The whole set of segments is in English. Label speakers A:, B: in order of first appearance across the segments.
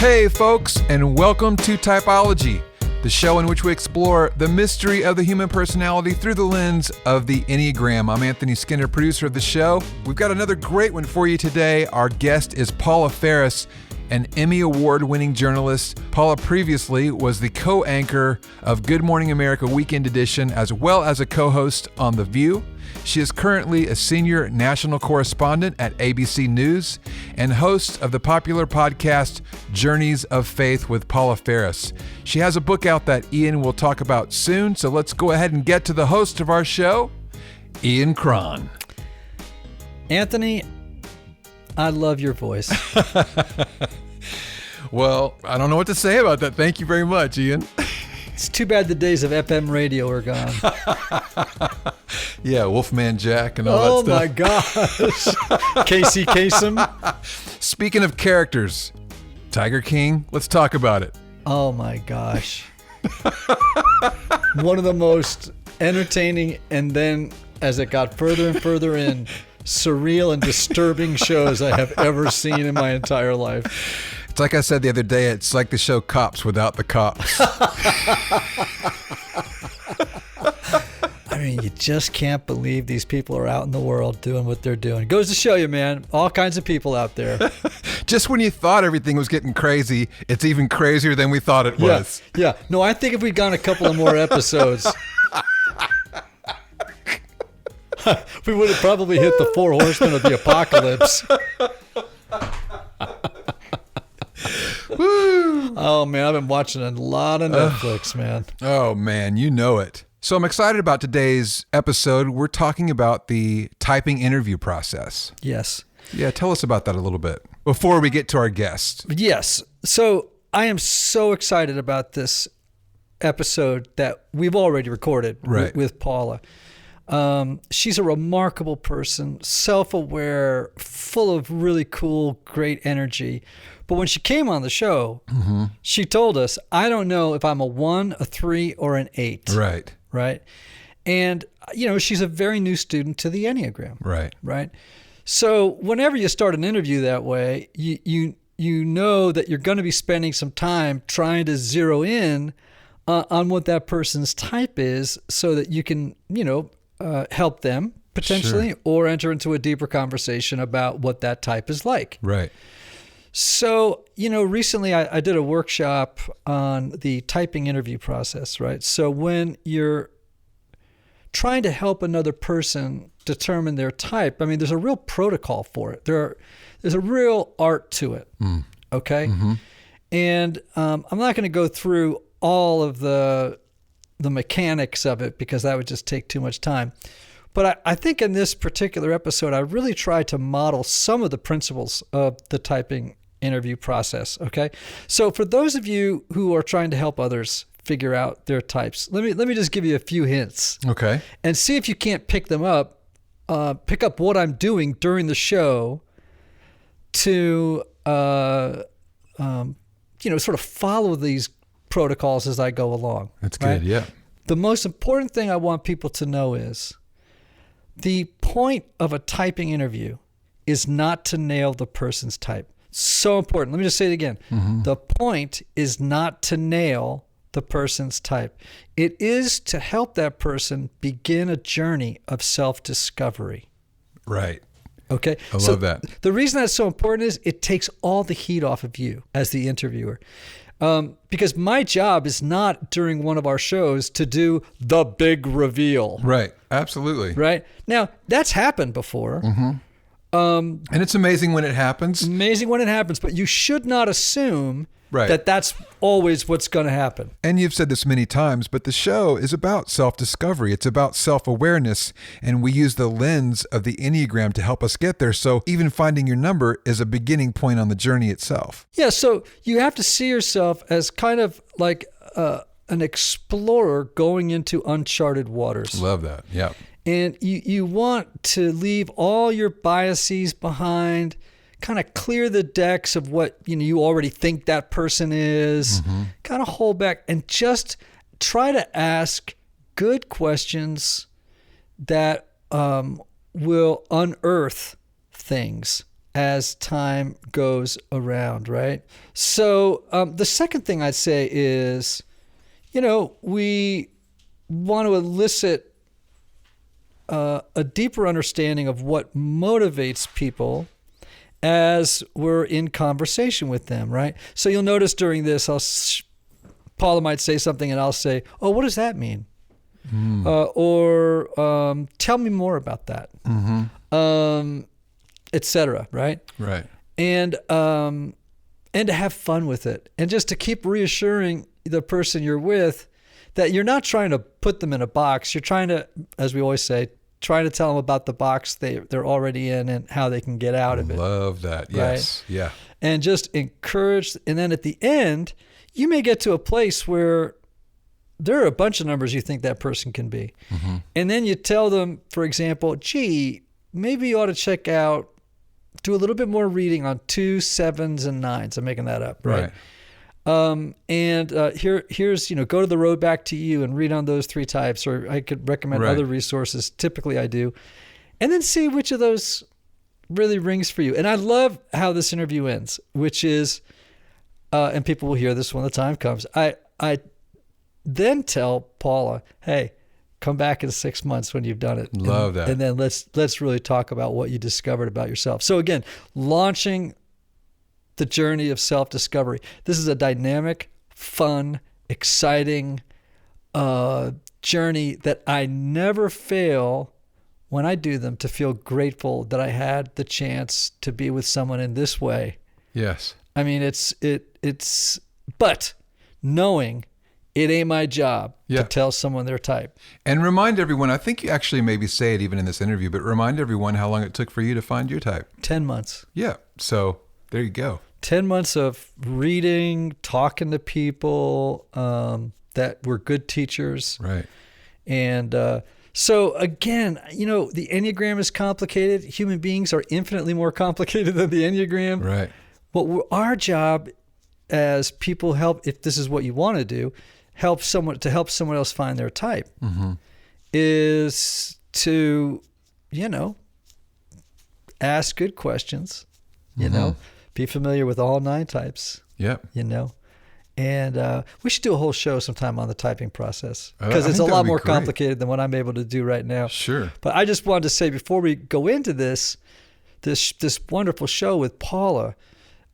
A: Hey folks, and welcome to Typology, the show in which we explore the mystery of the human personality through the lens of the Enneagram. I'm Anthony Skinner, producer of the show. We've got another great one for you today. Our guest is Paula Faris, an Emmy Award-winning journalist. Paula previously was the co-anchor of Good Morning America Weekend Edition, as well as a co-host on The View. She is currently a senior national correspondent at ABC News and host of the popular podcast Journeys of Faith with Paula Faris. She has a book out that Ian will talk about soon, so let's go ahead and get to the host of our show, Ian Cron.
B: Anthony, I love your voice.
A: Well, I don't know what to say about that. Thank you very much, Ian.
B: It's too bad the days of FM radio are gone.
A: Yeah, Wolfman Jack and all that stuff.
B: Oh my gosh. Casey Kasem.
A: Speaking of characters, Tiger King, let's talk about it.
B: Oh my gosh. One of the most entertaining, and then as it got further and further in, surreal and disturbing shows I have ever seen in my entire life.
A: It's like I said the other day, it's like the show Cops without the cops.
B: I mean, you just can't believe these people are out in the world doing what they're doing. It goes to show you, man, all kinds of people out there.
A: Just when you thought everything was getting crazy, it's even crazier than we thought it was.
B: Yeah. No, I think if we'd gone a couple of more episodes, we would have probably hit the 4 horsemen of the apocalypse.
A: Woo.
B: Oh, man, I've been watching a lot of Netflix, man.
A: Oh, man, you know it. So I'm excited about today's episode. We're talking about the typing interview process.
B: Yes.
A: Yeah, tell us about that a little bit before we get to our guest.
B: Yes. So I am so excited about this episode that we've already recorded with Paula. She's a remarkable person, self-aware, full of really cool, great energy. But when she came on the show, she told us, I don't know if I'm a 1, a 3, or an 8. Right. And, you know, she's a very new student to the Enneagram. Right. So whenever you start an interview that way, you know that you're going to be spending some time trying to zero in on what that person's type is so that you can, help them potentially or enter into a deeper conversation about what that type is like.
A: Right.
B: So, recently I did a workshop on the typing interview process, right? So when you're trying to help another person determine their type, I mean, there's a real protocol for it. There's a real art to it, okay? Mm-hmm. And I'm not going to go through all of the mechanics of it because that would just take too much time. But I think in this particular episode, I really tried to model some of the principles of the typing interview process, okay? So for those of you who are trying to help others figure out their types, let me just give you a few hints.
A: Okay. And
B: see if you can't pick up what I'm doing during the show to, sort of follow these protocols as I go along.
A: That's good, yeah.
B: The most important thing I want people to know is the point of a typing interview is not to nail the person's type. So important. Let me just say it again. Mm-hmm. The point is not to nail the person's type. It is to help that person begin a journey of self-discovery.
A: Right.
B: Okay.
A: I love that.
B: The reason that's so important is it takes all the heat off of you as the interviewer. Because my job is not during one of our shows to do the big reveal.
A: Right. Absolutely.
B: Right. Now, that's happened before.
A: Mm-hmm. And it's amazing when it happens.
B: But you should not assume that that's always what's going to happen.
A: And you've said this many times, but the show is about self-discovery. It's about self-awareness, and we use the lens of the Enneagram to help us get there. So even finding your number is a beginning point on the journey itself.
B: Yeah, so you have to see yourself as kind of like an explorer going into uncharted waters.
A: Love that, yeah.
B: And you want to leave all your biases behind, kind of clear the decks of what you already think that person is, kind of hold back and just try to ask good questions that will unearth things as time goes around, right? So the second thing I'd say is, we want to elicit a deeper understanding of what motivates people as we're in conversation with them, right? So you'll notice during this, Paula might say something and I'll say, oh, what does that mean? Or tell me more about that, et cetera, right?
A: Right.
B: And to have fun with it, and just to keep reassuring the person you're with that you're not trying to put them in a box. You're trying to, as we always say, trying to tell them about the box they're already in and how they can get out of it.
A: Love that. Yes.
B: Right?
A: Yeah.
B: And just encourage. And then at the end, you may get to a place where there are a bunch of numbers you think that person can be. And then you tell them, for example, gee, maybe you ought to check out, do a little bit more reading on 2s, 7s, and 9s. I'm making that up, right? Here's, go to the road back to you and read on those 3 types, or I could recommend other resources. Typically I do. And then see which of those really rings for you. And I love how this interview ends, which is, and people will hear this when the time comes. I then tell Paula, hey, come back in 6 months when you've done it.
A: Love that.
B: And then let's really talk about what you discovered about yourself. So again, launching the journey of self-discovery. This is a dynamic, fun, exciting journey that I never fail when I do them to feel grateful that I had the chance to be with someone in this way.
A: Yes.
B: I mean, but knowing it ain't my job to tell someone their type.
A: And remind everyone, I think you actually maybe say it even in this interview, but remind everyone how long it took for you to find your type.
B: 10 months.
A: Yeah. So there you go.
B: 10 months of reading, talking to people that were good teachers.
A: Right.
B: And so again, the Enneagram is complicated. Human beings are infinitely more complicated than the Enneagram.
A: Right.
B: But our job as people if this is what you want to do, help someone else find their type is to, ask good questions, be familiar with all 9 types.
A: Yep.
B: And we should do a whole show sometime on the typing process, because it's a lot more complicated than what I'm able to do right now.
A: Sure.
B: But I just wanted to say, before we go into this wonderful show with Paula,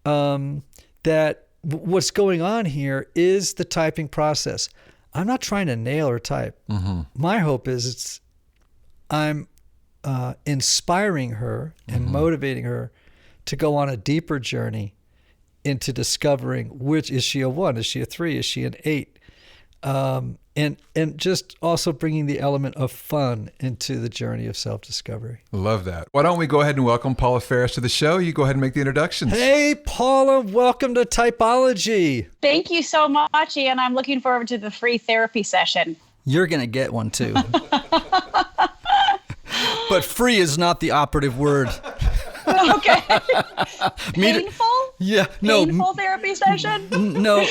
B: that what's going on here is the typing process. I'm not trying to nail her type. My hope is I'm inspiring her and motivating her to go on a deeper journey into discovering which, is she a 1, is she a 3, is she an 8? And just also bringing the element of fun into the journey of self-discovery.
A: Love that. Why don't we go ahead and welcome Paula Faris to the show? You go ahead and make the introductions.
B: Hey, Paula, welcome to Typology.
C: Thank you so much, Ian. I'm looking forward to the free therapy session.
B: You're going to get one too. But free is not the operative word.
C: Okay. Painful?
B: Yeah. No.
C: Painful therapy session?
B: No,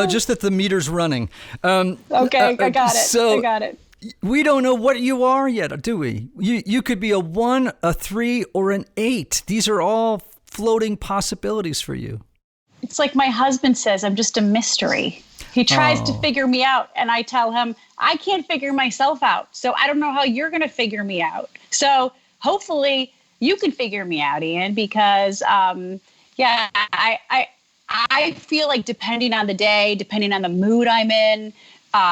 B: just that the meter's running.
C: Okay, I got it. I got it.
B: We don't know what you are yet, do we? You could be a 1, a 3, or an 8. These are all floating possibilities for you.
C: It's like my husband says, I'm just a mystery. He tries to figure me out, and I tell him, I can't figure myself out. So I don't know how you're going to figure me out. So hopefully you can figure me out, Ian, because, I feel like depending on the day, depending on the mood I'm in,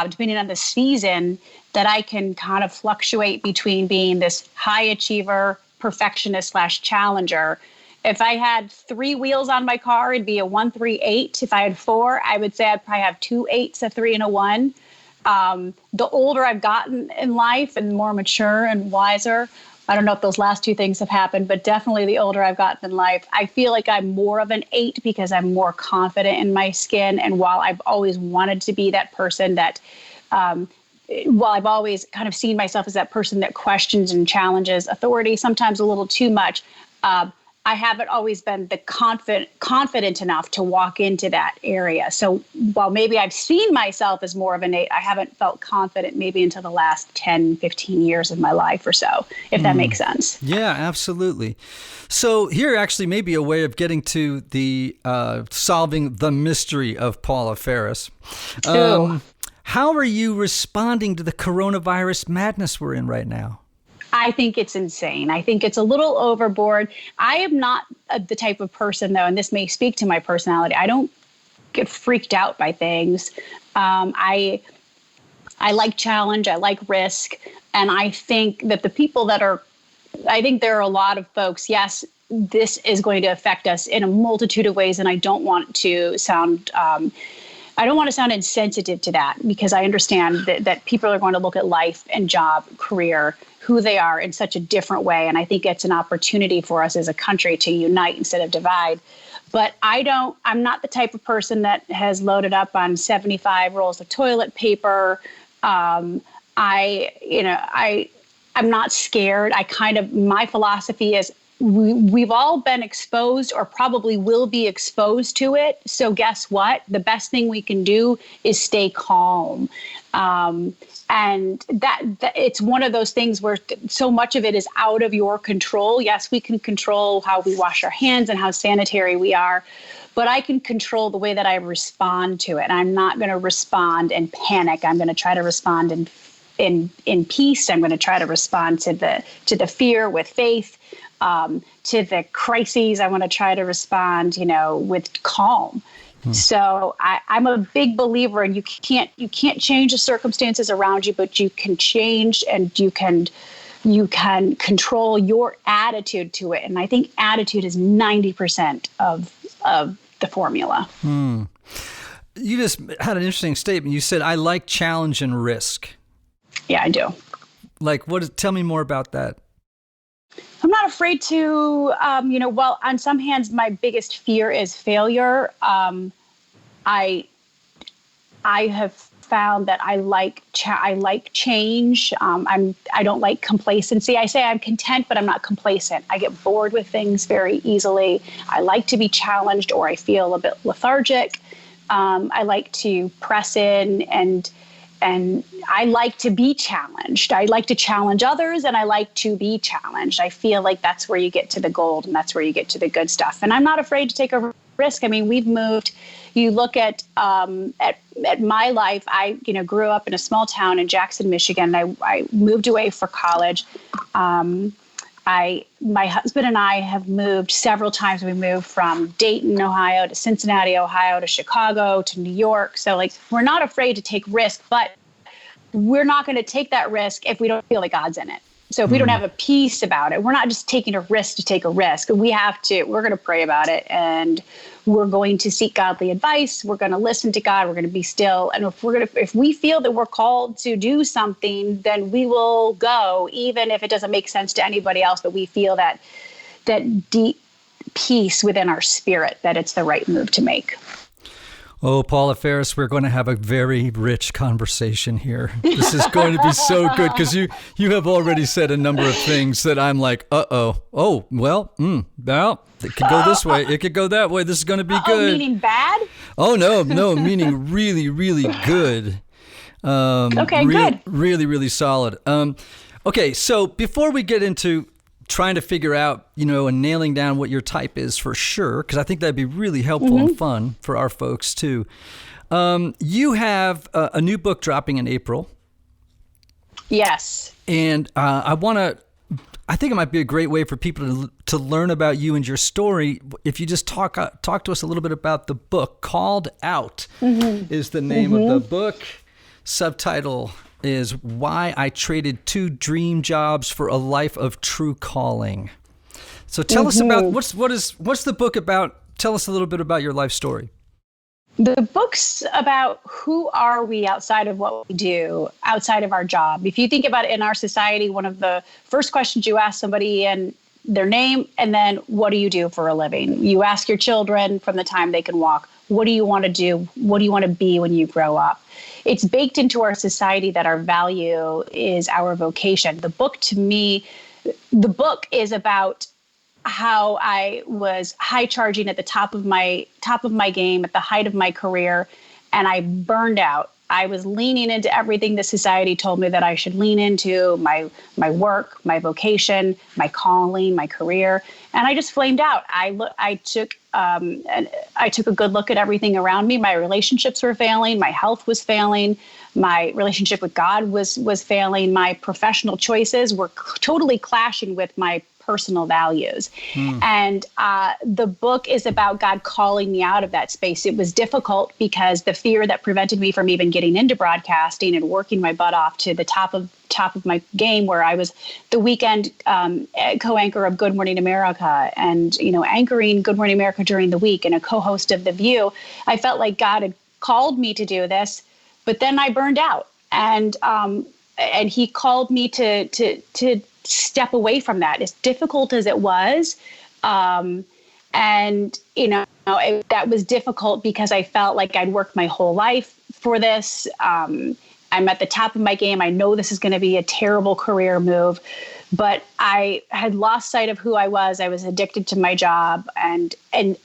C: depending on the season, that I can kind of fluctuate between being this high achiever, perfectionist / challenger. If I had 3 wheels on my car, it'd be a 1, 3, 8. If I had 4, I would say I'd probably have 2 8s, a 3, and a 1. The older I've gotten in life and more mature and wiser, I don't know if those last 2 things have happened, but definitely the older I've gotten in life, I feel like I'm more of an 8 because I'm more confident in my skin. And while I've always wanted to be that person that, while I've always kind of seen myself as that person that questions and challenges authority, sometimes a little too much, I haven't always been the confident enough to walk into that area. So while maybe I've seen myself as more of an 8, I haven't felt confident maybe until the last 10, 15 years of my life or so, if that makes sense.
B: Yeah, absolutely. So here actually may be a way of getting to the solving the mystery of Paula Faris. How are you responding to the coronavirus madness we're in right now?
C: I think it's insane. I think it's a little overboard. I am not the type of person, though, and this may speak to my personality. I don't get freaked out by things. I like challenge. I like risk. And I think that the people I think there are a lot of folks, yes, this is going to affect us in a multitude of ways. And I don't want to sound insensitive to that, because I understand that people are going to look at life and job, career, who they are in such a different way. And I think it's an opportunity for us as a country to unite instead of divide. But I'm not the type of person that has loaded up on 75 rolls of toilet paper. I'm not scared. My philosophy is we've all been exposed or probably will be exposed to it. So guess what? The best thing we can do is stay calm. And that it's one of those things where so much of it is out of your control. Yes, we can control how we wash our hands and how sanitary we are, but I can control the way that I respond to it. I'm not going to respond in panic. I'm going to try to respond in peace. I'm going to try to respond to the fear with faith. To the crises, I want to try to respond, with calm. So I'm a big believer, and you can't change the circumstances around you, but you can change and you can control your attitude to it. And I think attitude is 90% of the formula.
B: You just had an interesting statement. You said, I like challenge and risk. Yeah,
C: I do.
B: Tell me more about that.
C: I'm not afraid to, well, on some hands, my biggest fear is failure. I have found that I like change. I don't like complacency. I say I'm content, but I'm not complacent. I get bored with things very easily. I like to be challenged, or I feel a bit lethargic. I like to press in and I like to be challenged. I like to challenge others, and I like to be challenged. I feel like that's where you get to the gold, and that's where you get to the good stuff. And I'm not afraid to take a risk. I mean, we've moved. You look at my life. I grew up in a small town in Jackson, Michigan. I moved away for college. My husband and I have moved several times. We moved from Dayton, Ohio to Cincinnati, Ohio to Chicago to New York. So we're not afraid to take risk, but we're not going to take that risk if we don't feel like God's in it. So if we don't have a peace about it, we're not just taking a risk to take a risk. We're going to pray about it, and we're going to seek godly advice. We're going to listen to God. We're going to be still. And if we feel that we're called to do something, then we will go, even if it doesn't make sense to anybody else, but we feel that deep peace within our spirit that it's the right move to make.
B: Oh, Paula Faris, we're going to have a very rich conversation here. This is going to be so good, because you have already said a number of things that I'm like, well, it could go this way. It could go that way. This is going to be good.
C: Meaning bad?
B: Oh, no, meaning really, really good.
C: Okay, good.
B: Really, really solid. Okay, so before we get into trying to figure out, and nailing down what your type is for sure, because I think that'd be really helpful and fun for our folks too. You have a new book dropping in April.
C: Yes.
B: And I think it might be a great way for people to learn about you and your story. If you just talk to us a little bit about the book. Called Out is the name of the book. Subtitle is Why I Traded 2 Dream Jobs for a Life of True Calling. So tell us about what's the book about? Tell us a little bit about your life story.
C: The book's about who are we outside of what we do, outside of our job. If you think about it in our society, one of the first questions you ask somebody in their name, and then what do you do for a living? You ask your children from the time they can walk, what do you want to do? What do you want to be when you grow up? It's baked into our society that our value is our vocation. The book, to me, is about how I was high charging at the top of my game, at the height of my career, and I burned out. I was leaning into everything the society told me that I should lean into, my work, my vocation, my calling, my career, and I just flamed out. I took a good look at everything around me. My relationships were failing. My health was failing. My relationship with God was failing. My professional choices were totally clashing with my personal values. And the book is about God calling me out of that space. It was difficult because the fear that prevented me from even getting into broadcasting and working my butt off to the top of my game, where I was the weekend co-anchor of Good Morning America and, anchoring Good Morning America during the week and a co-host of The View. I felt like God had called me to do this, but then I burned out, and he called me to step away from that, as difficult as it was. That was difficult because I felt like I'd worked my whole life for this. I'm at the top of my game. I know this is going to be a terrible career move, but I had lost sight of who I was. I was addicted to my job, and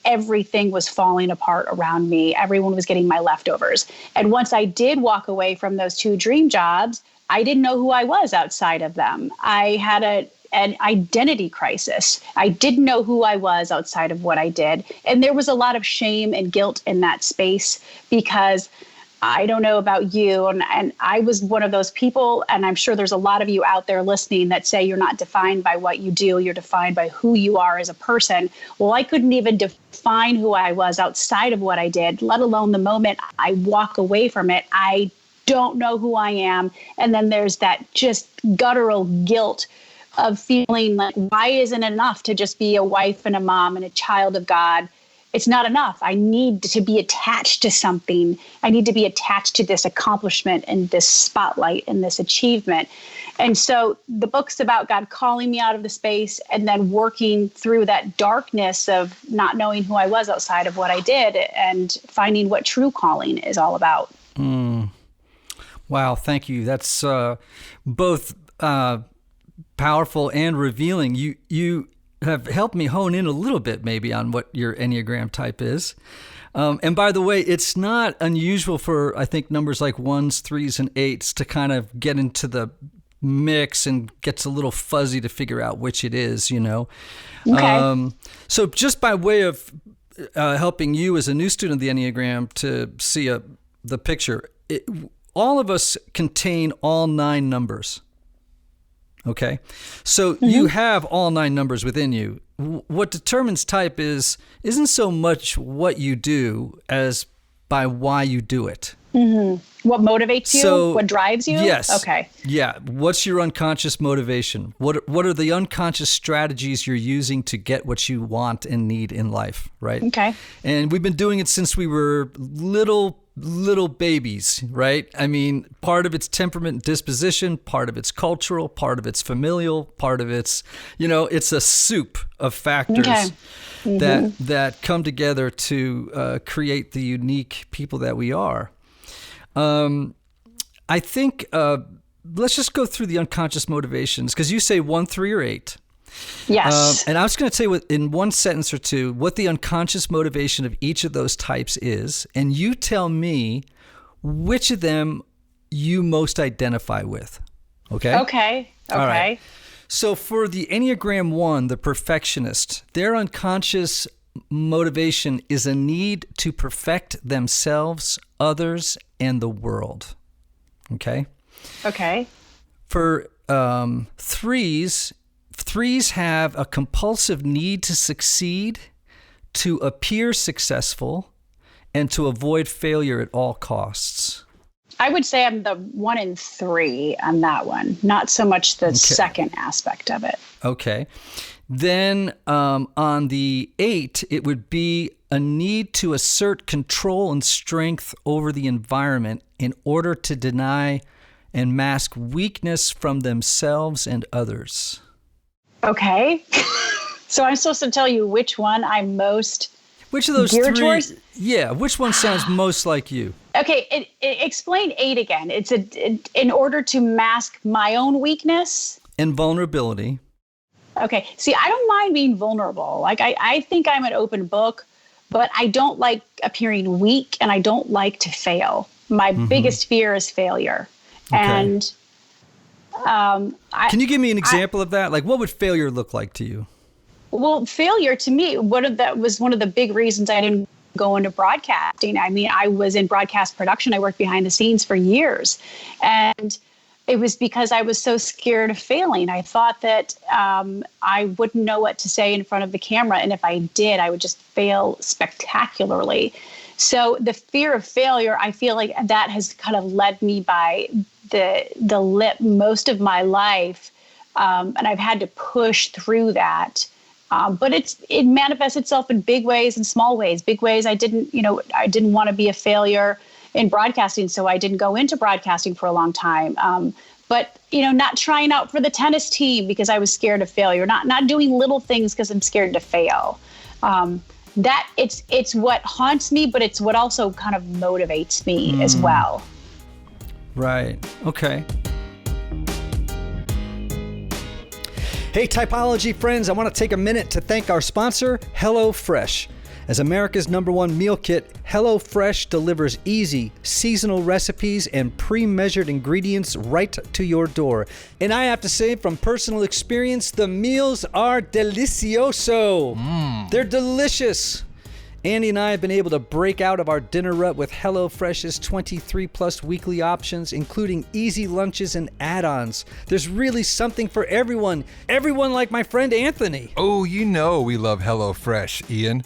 C: everything was falling apart around me. Everyone was getting my leftovers. And once I did walk away from those two dream jobs, I didn't know who I was outside of them. I had an identity crisis. I didn't know who I was outside of what I did. And there was a lot of shame and guilt in that space, because I don't know about you, and I was one of those people, and I'm sure there's a lot of you out there listening that say you're not defined by what you do, you're defined by who you are as a person. Well, I couldn't even define who I was outside of what I did, let alone the moment I walk away from it. I don't know who I am. And then there's that just guttural guilt of feeling like, why isn't it enough to just be a wife and a mom and a child of God? It's not enough. I need to be attached to something. I need to be attached to this accomplishment and this spotlight and this achievement. And so the book's about God calling me out of the space and then working through that darkness of not knowing who I was outside of what I did and finding what true calling is all about.
B: Wow, thank you. That's both powerful and revealing. You have helped me hone in a little bit maybe on what your Enneagram type is. And by the way, it's not unusual for, I think, numbers like 1s, 3s, and 8s to kind of get into the mix and gets a little fuzzy to figure out which it is, Okay. So just by way of helping you as a new student of the Enneagram to see the picture, all of us contain all 9 numbers. Okay. So you have all 9 numbers within you. What determines type isn't so much what you do as by why you do it.
C: What motivates you? So, what drives you?
B: Yes.
C: Okay.
B: Yeah. What's your unconscious motivation? What are the unconscious strategies you're using to get what you want and need in life, right?
C: Okay.
B: And we've been doing it since we were little babies, right? I mean, part of it's temperament and disposition, part of it's cultural, part of it's familial, part of it's, it's a soup of factors that come together to create the unique people that we are. I think, let's just go through the unconscious motivations, because you say 1, 3, or 8.
C: Yes.
B: And I was going to say in one sentence or two what the unconscious motivation of each of those types is, and you tell me which of them you most identify with. Okay?
C: Okay.
B: All right. So for the Enneagram 1, the perfectionist, their unconscious motivation is a need to perfect themselves, others, and the world. Okay?
C: Okay.
B: For 3s have a compulsive need to succeed, to appear successful, and to avoid failure at all costs.
C: I would say I'm the 1 in 3 on that one, not so much the second aspect of it.
B: Okay. Then on the 8, it would be a need to assert control and strength over the environment in order to deny and mask weakness from themselves and others.
C: Okay. So I'm supposed to tell you which one I'm most
B: Which of those
C: geared
B: 3?
C: Towards?
B: Yeah, which one sounds most like you?
C: Okay, explain 8 again. It's in order to mask my own weakness
B: and vulnerability.
C: Okay. See, I don't mind being vulnerable. Like, I think I'm an open book, but I don't like appearing weak, and I don't like to fail. My biggest fear is failure. Okay. And
B: can you give me an example of that? Like, what would failure look like to you?
C: Well, failure to me, that was one of the big reasons I didn't go into broadcasting. I mean, I was in broadcast production. I worked behind the scenes for years. And it was because I was so scared of failing. I thought that I wouldn't know what to say in front of the camera. And if I did, I would just fail spectacularly. So the fear of failure, I feel like that has kind of led me by the lip most of my life. And I've had to push through that. But it manifests itself in big ways and small ways. Big ways, I didn't want to be a failure in broadcasting, so I didn't go into broadcasting for a long time. But not trying out for the tennis team because I was scared of failure. Not doing little things because I'm scared to fail. That it's what haunts me, but it's what also kind of motivates me as well.
B: Right. Okay. Hey, Typology friends, I want to take a minute to thank our sponsor, HelloFresh. As America's #1 meal kit, HelloFresh delivers easy, seasonal recipes and pre-measured ingredients right to your door. And I have to say, from personal experience, the meals are delicioso. They're delicious. Andy and I have been able to break out of our dinner rut with HelloFresh's 23-plus weekly options, including easy lunches and add-ons. There's really something for everyone. Everyone like my friend Anthony.
A: Oh, we love HelloFresh, Ian.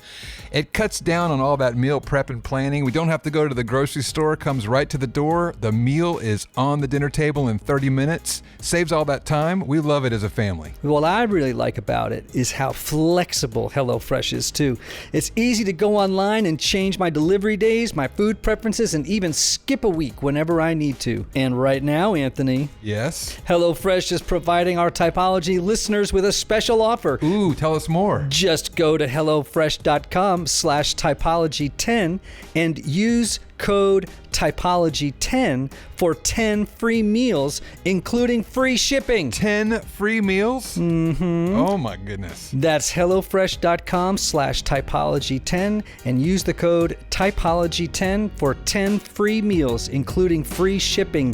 A: It cuts down on all that meal prep and planning. We don't have to go to the grocery store. It comes right to the door. The meal is on the dinner table in 30 minutes. Saves all that time. We love it as a family.
B: What I really like about it is how flexible HelloFresh is, too. It's easy to go online and change my delivery days, my food preferences, and even skip a week whenever I need to. And right now, Anthony.
A: Yes?
B: HelloFresh is providing our Typology listeners with a special offer.
A: Ooh, tell us more.
B: Just go to HelloFresh.com/Typology10 and use code Typology10 for 10 free meals, including free shipping.
A: 10 free meals? Mm-hmm. Oh my goodness.
B: That's HelloFresh.com/Typology10 and use the code Typology10 for 10 free meals, including free shipping.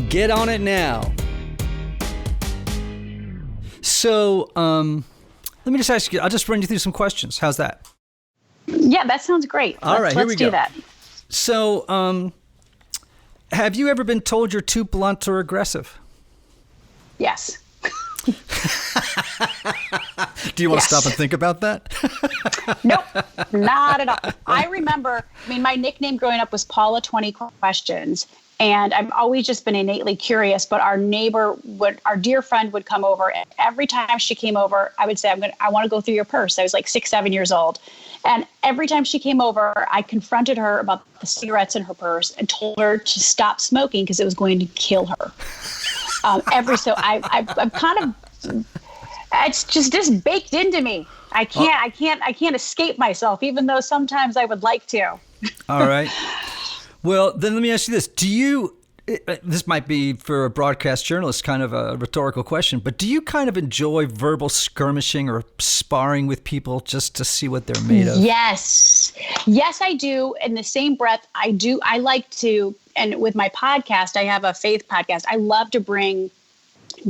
B: Get on it now. So, let me just ask you, I'll just run you through some questions. How's that?
C: Yeah, that sounds great.
B: All right, here we go.
C: Let's do that.
B: So, have you ever been told you're too blunt or aggressive?
C: Yes.
B: Do you want to stop and think about that?
C: Nope, not at all. I remember, my nickname growing up was Paula 20 Questions. And I've always just been innately curious, but our dear friend would come over, and every time she came over, I would say, I want to go through your purse. I was like 6, 7 years old. And every time she came over, I confronted her about the cigarettes in her purse and told her to stop smoking because it was going to kill her. I'm kind of, it's just baked into me. I can't escape myself, even though sometimes I would like to.
B: All right. Well, then let me ask you this. This might be for a broadcast journalist kind of a rhetorical question, but do you kind of enjoy verbal skirmishing or sparring with people just to see what they're made of?
C: Yes. Yes, I do. In the same breath, I do. I like to, and with my podcast, I have a faith podcast. I love to bring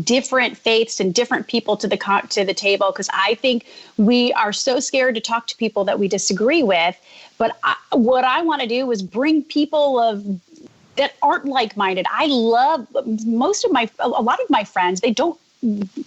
C: different faiths and different people to the table, because I think we are so scared to talk to people that we disagree with. But what I want to do is bring people that aren't like-minded. I love a lot of my friends.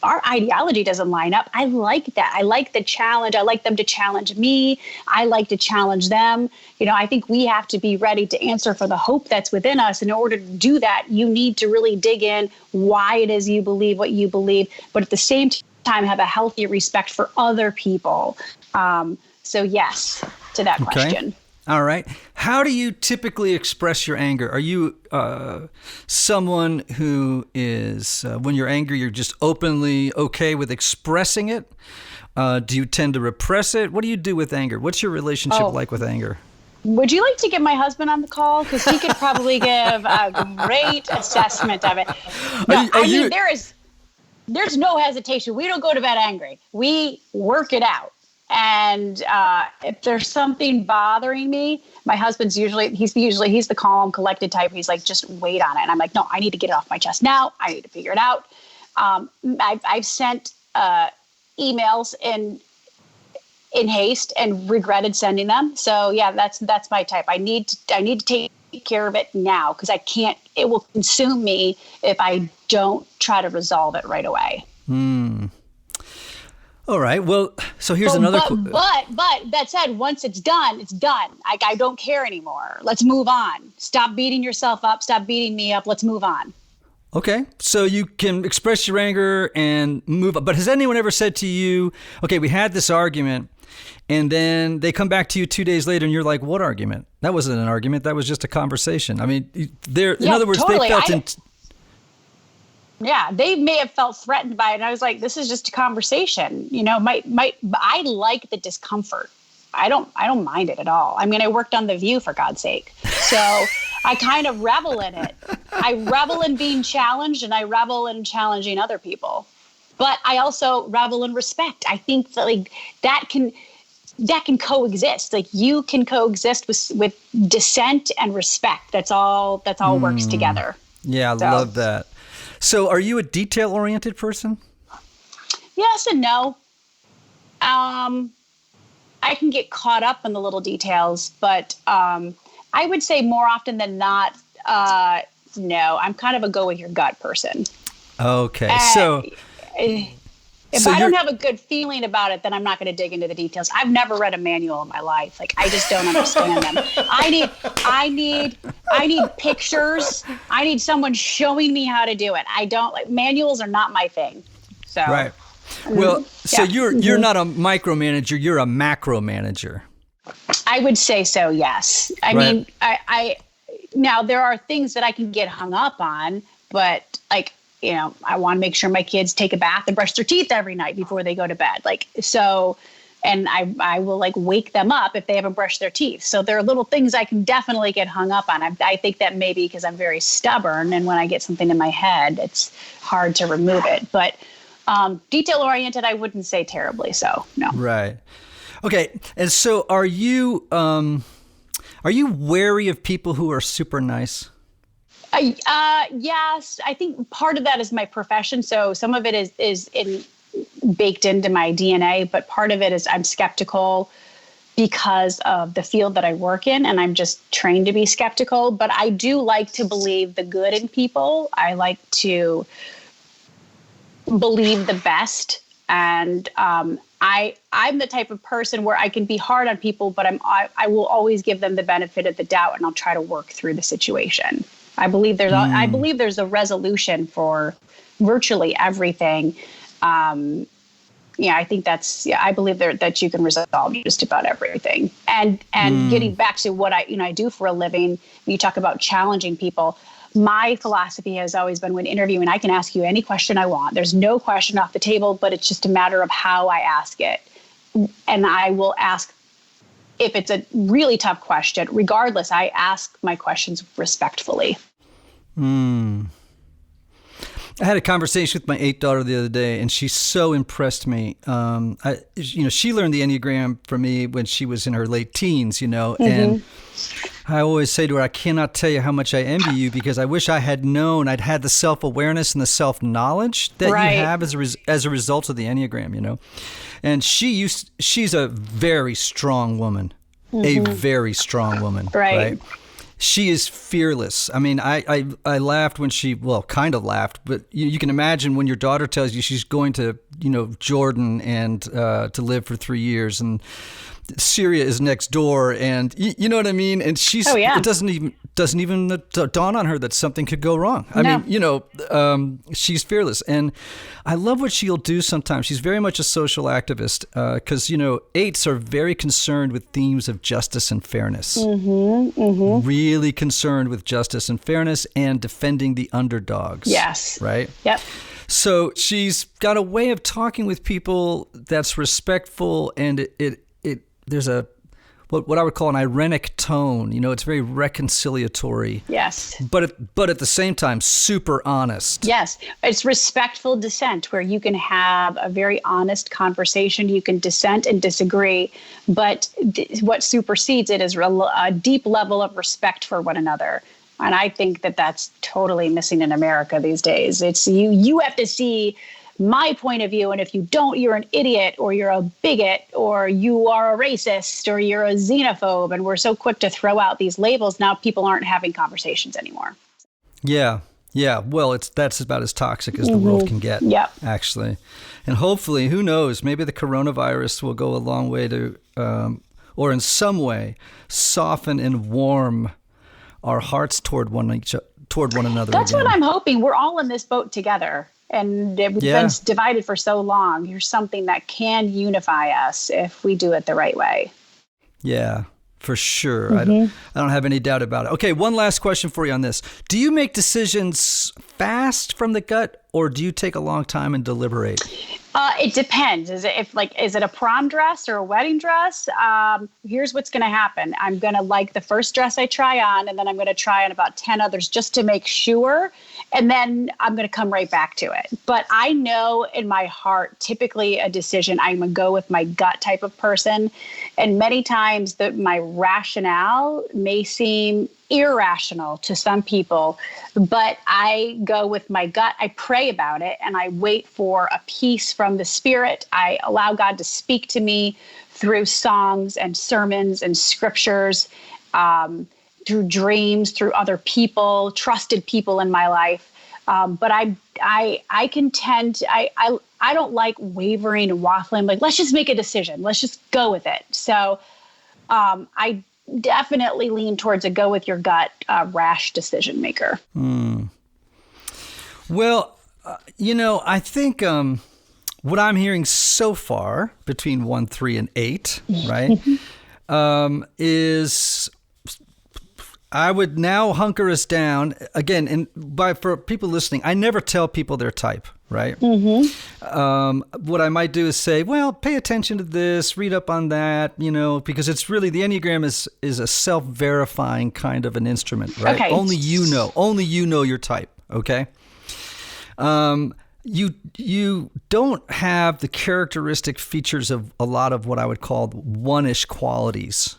C: Our ideology doesn't line up. I like that. I like the challenge. I like them to challenge me. I like to challenge them. I think we have to be ready to answer for the hope that's within us. In order to do that, you need to really dig in why it is you believe what you believe, but at the same time, have a healthy respect for other people. So yes, to that question.
B: All right. How do you typically express your anger? Are you someone who is, when you're angry, you're just openly okay with expressing it? Do you tend to repress it? What do you do with anger? What's your relationship like with anger?
C: Would you like to get my husband on the call? Because he could probably give a great assessment of it. No, there's no hesitation. We don't go to bed angry. We work it out. And if there's something bothering me, my husband's he's the calm, collected type. He's like, just wait on it. And I'm like, no, I need to get it off my chest now. I need to figure it out. I've sent emails in haste and regretted sending them. So yeah, that's my type. I need to take care of it now, because it will consume me if I don't try to resolve it right away.
B: All right. Well, so here's another.
C: But that said, once it's done, it's done. I don't care anymore. Let's move on. Stop beating yourself up. Stop beating me up. Let's move on.
B: Okay. So you can express your anger and move on. But has anyone ever said to you, okay, we had this argument, and then they come back to you 2 days later and you're like, what argument? That wasn't an argument. That was just a conversation. I mean, in other words,
C: totally.
B: They felt
C: Yeah, they may have felt threatened by it. And I was like, this is just a conversation. I like the discomfort. I don't mind it at all. I mean, I worked on The View, for God's sake. So I kind of revel in it. I revel in being challenged, and I revel in challenging other people. But I also revel in respect. I think that that can coexist. Like, you can coexist with dissent and respect. That's all works together.
B: Yeah, I love that. So are you a detail-oriented person?
C: Yes and no. I can get caught up in the little details, but I would say more often than not, no. I'm kind of a go with your gut person.
B: Okay.
C: If I don't have a good feeling about it, then I'm not going to dig into the details. I've never read a manual in my life. Like, I just don't understand them. I need pictures. I need someone showing me how to do it. I don't like manuals are not my thing. So
B: right. Well, so you're not a micromanager. You're a macro manager.
C: I would say so. Yes. I mean, I now there are things that I can get hung up on, but like, I want to make sure my kids take a bath and brush their teeth every night before they go to bed. Like, so, and I will like wake them up if they haven't brushed their teeth. So there are little things I can definitely get hung up on. I think that maybe because I'm very stubborn, and when I get something in my head, it's hard to remove it. But detail oriented, I wouldn't say terribly so. No.
B: Right. Okay. And so are you wary of people who are super nice?
C: Yes, I think part of that is my profession. So some of it is baked into my DNA, but part of it is I'm skeptical because of the field that I work in, and I'm just trained to be skeptical. But I do like to believe the good in people. I like to believe the best, and I'm the type of person where I can be hard on people, but I will always give them the benefit of the doubt, and I'll try to work through the situation. I believe there's a resolution for virtually everything. I think I believe that you can resolve just about everything. And getting back to what I do for a living, you talk about challenging people. My philosophy has always been, when interviewing, I can ask you any question I want. There's no question off the table, but it's just a matter of how I ask it. And I will ask, if it's a really tough question, regardless, I ask my questions respectfully.
B: I had a conversation with my 8th daughter the other day, and she so impressed me. She learned the Enneagram from me when she was in her late teens, and I always say to her, I cannot tell you how much I envy you, because I wish I had known I'd had the self-awareness and the self-knowledge that you have as a result of the Enneagram, And she's a very strong woman, a very strong woman, right? She is fearless. I mean, I laughed when kind of laughed, but you can imagine when your daughter tells you she's going to, Jordan and to live for 3 years, and Syria is next door, and you know what I mean? And it doesn't even dawn on her that something could go wrong. I mean, she's fearless. And I love what she'll do sometimes. She's very much a social activist, because, 8s are very concerned with themes of justice and fairness. Really concerned with justice and fairness and defending the underdogs.
C: Yes.
B: Right?
C: Yep.
B: So she's got a way of talking with people that's respectful, and there's a what I would call an ironic tone. It's very reconciliatory.
C: Yes.
B: But at the same time, super honest.
C: Yes. It's respectful dissent, where you can have a very honest conversation. You can dissent and disagree, but what supersedes it is a deep level of respect for one another. And I think that that's totally missing in America these days. It's you have to see my point of view, and if you don't, you're an idiot, or you're a bigot, or you are a racist, or you're a xenophobe. And we're so quick to throw out these labels. Now people aren't having conversations anymore.
B: Yeah. Well, that's about as toxic as the world can get, actually. And hopefully, who knows, maybe the coronavirus will go a long way to, or in some way, soften and warm our hearts toward one another.
C: That's
B: again.
C: what I'm hoping. We're all in this boat together. And we've been divided for so long. Here's something that can unify us if we do it the right way.
B: Yeah, for sure. I don't have any doubt about it. Okay, one last question for you on this. Do you make decisions fast from the gut, or do you take a long time and deliberate?
C: It depends. Is it a prom dress or a wedding dress? Here's what's going to happen. I'm going to like the first dress I try on, and then I'm going to try on about 10 others just to make sure. And then I'm going to come right back to it. But I know in my heart, typically a decision, I'm going to go with my gut type of person. And many times that my rationale may seem irrational to some people, but I go with my gut. I pray about it, and I wait for a peace from the Spirit. I allow God to speak to me through songs and sermons and scriptures, through dreams, through other people, trusted people in my life. But I contend, I don't like wavering and waffling. Like, let's just make a decision. Let's just go with it. So I definitely lean towards a go with your gut, rash decision maker.
B: Well, I think what I'm hearing so far between 1, 3, and 8, right, is I would now hunker us down again. And for people listening, I never tell people their type, right? What I might do is say, well, pay attention to this, read up on that, because it's really, the Enneagram is a self-verifying kind of an instrument, right?
C: Okay.
B: Only you know your type, okay? You don't have the characteristic features of a lot of what I would call one-ish qualities.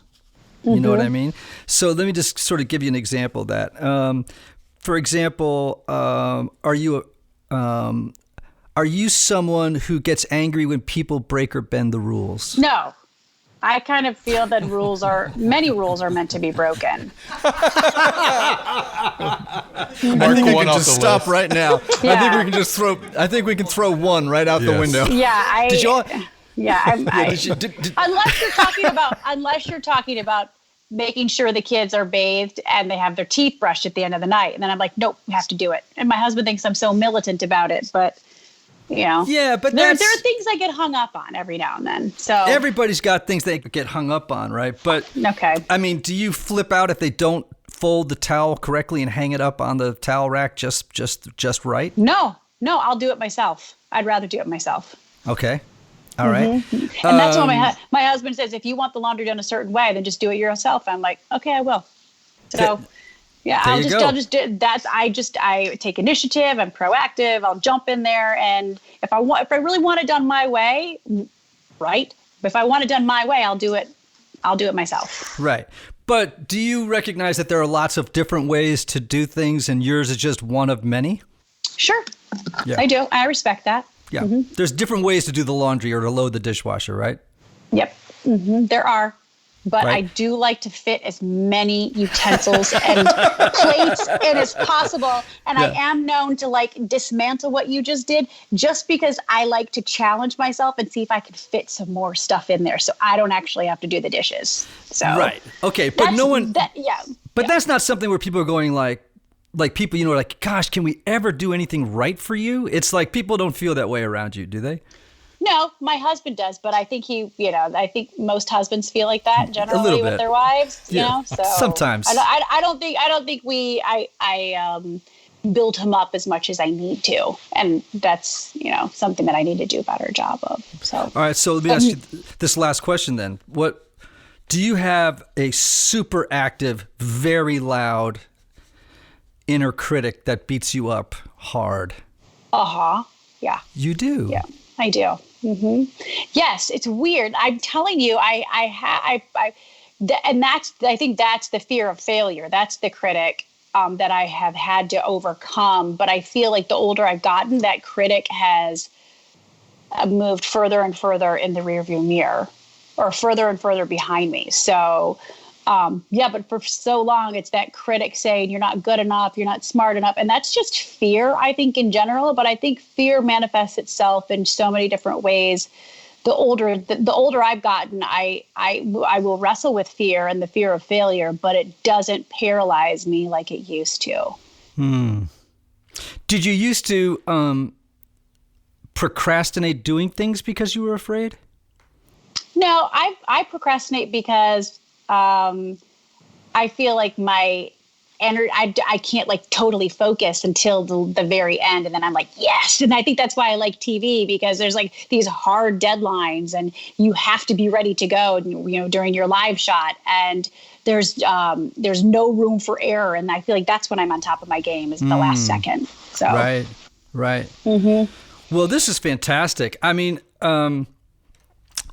B: You know what I mean? So let me just sort of give you an example of that. For example, are you someone who gets angry when people break or bend the rules?
C: No. I kind of feel that many rules are meant to be broken.
D: I think I can just stop right now.
C: Yeah.
D: I think we can throw one right out the window.
C: Yeah.
B: Did you all?
C: Unless you're talking about making sure the kids are bathed and they have their teeth brushed at the end of the night. And then I'm like, nope, we have to do it. And my husband thinks I'm so militant about it, but
B: yeah, but
C: there are things I get hung up on every now and then. So
B: everybody's got things they get hung up on, right? But
C: okay.
B: I mean, do you flip out if they don't fold the towel correctly and hang it up on the towel rack just right?
C: No, I'll do it myself. I'd rather do it myself.
B: Okay. All right.
C: And that's why my husband says, if you want the laundry done a certain way, then just do it yourself. I'm like, okay, I will. So yeah, I'll just do that. I take initiative. I'm proactive. I'll jump in there. And if I really want it done my way, right. But if I want it done my way, I'll do it myself.
B: Right. But do you recognize that there are lots of different ways to do things and yours is just one of many?
C: Sure.
B: Yeah.
C: I do. I respect that.
B: Yeah. There's different ways to do the laundry or to load the dishwasher, right?
C: Yep. There are. But
B: right.
C: I do like to fit as many utensils and plates in as possible. And I am known to dismantle what you just did just because I like to challenge myself and see if I can fit some more stuff in there so I don't actually have to do the dishes. So
B: right. Okay. But
C: But
B: that's not something where people are going like people, gosh, can we ever do anything right for you? It's like people don't feel that way around you, do they?
C: No, my husband does, but I think I think most husbands feel like that generally with their wives, you know. So
B: sometimes
C: I don't think I build him up as much as I need to, and that's something that I need to do a better job of. So
B: all right, so let me ask you this last question then: what Do you have a super active, very loud inner critic that beats you up hard?
C: Yeah.
B: You do?
C: Yeah, I do. Yes, it's weird. I'm telling you, and I think that's the fear of failure. That's the critic that I have had to overcome. But I feel like the older I've gotten, that critic has moved further and further in the rearview mirror, or further and further behind me. So, but for so long, it's that critic saying you're not good enough, you're not smart enough. And that's just fear, I think, in general. But I think fear manifests itself in so many different ways. The older I've gotten, I will wrestle with fear and the fear of failure, but it doesn't paralyze me like it used to.
B: Did you used to procrastinate doing things because you were afraid?
C: No, I procrastinate because I feel like my energy, I can't like totally focus until the very end. And then I'm like, yes. And I think that's why I like TV, because there's like these hard deadlines and you have to be ready to go, during your live shot. And there's no room for error. And I feel like that's when I'm on top of my game, is the last second. So.
B: Right. Well, this is fantastic. I mean,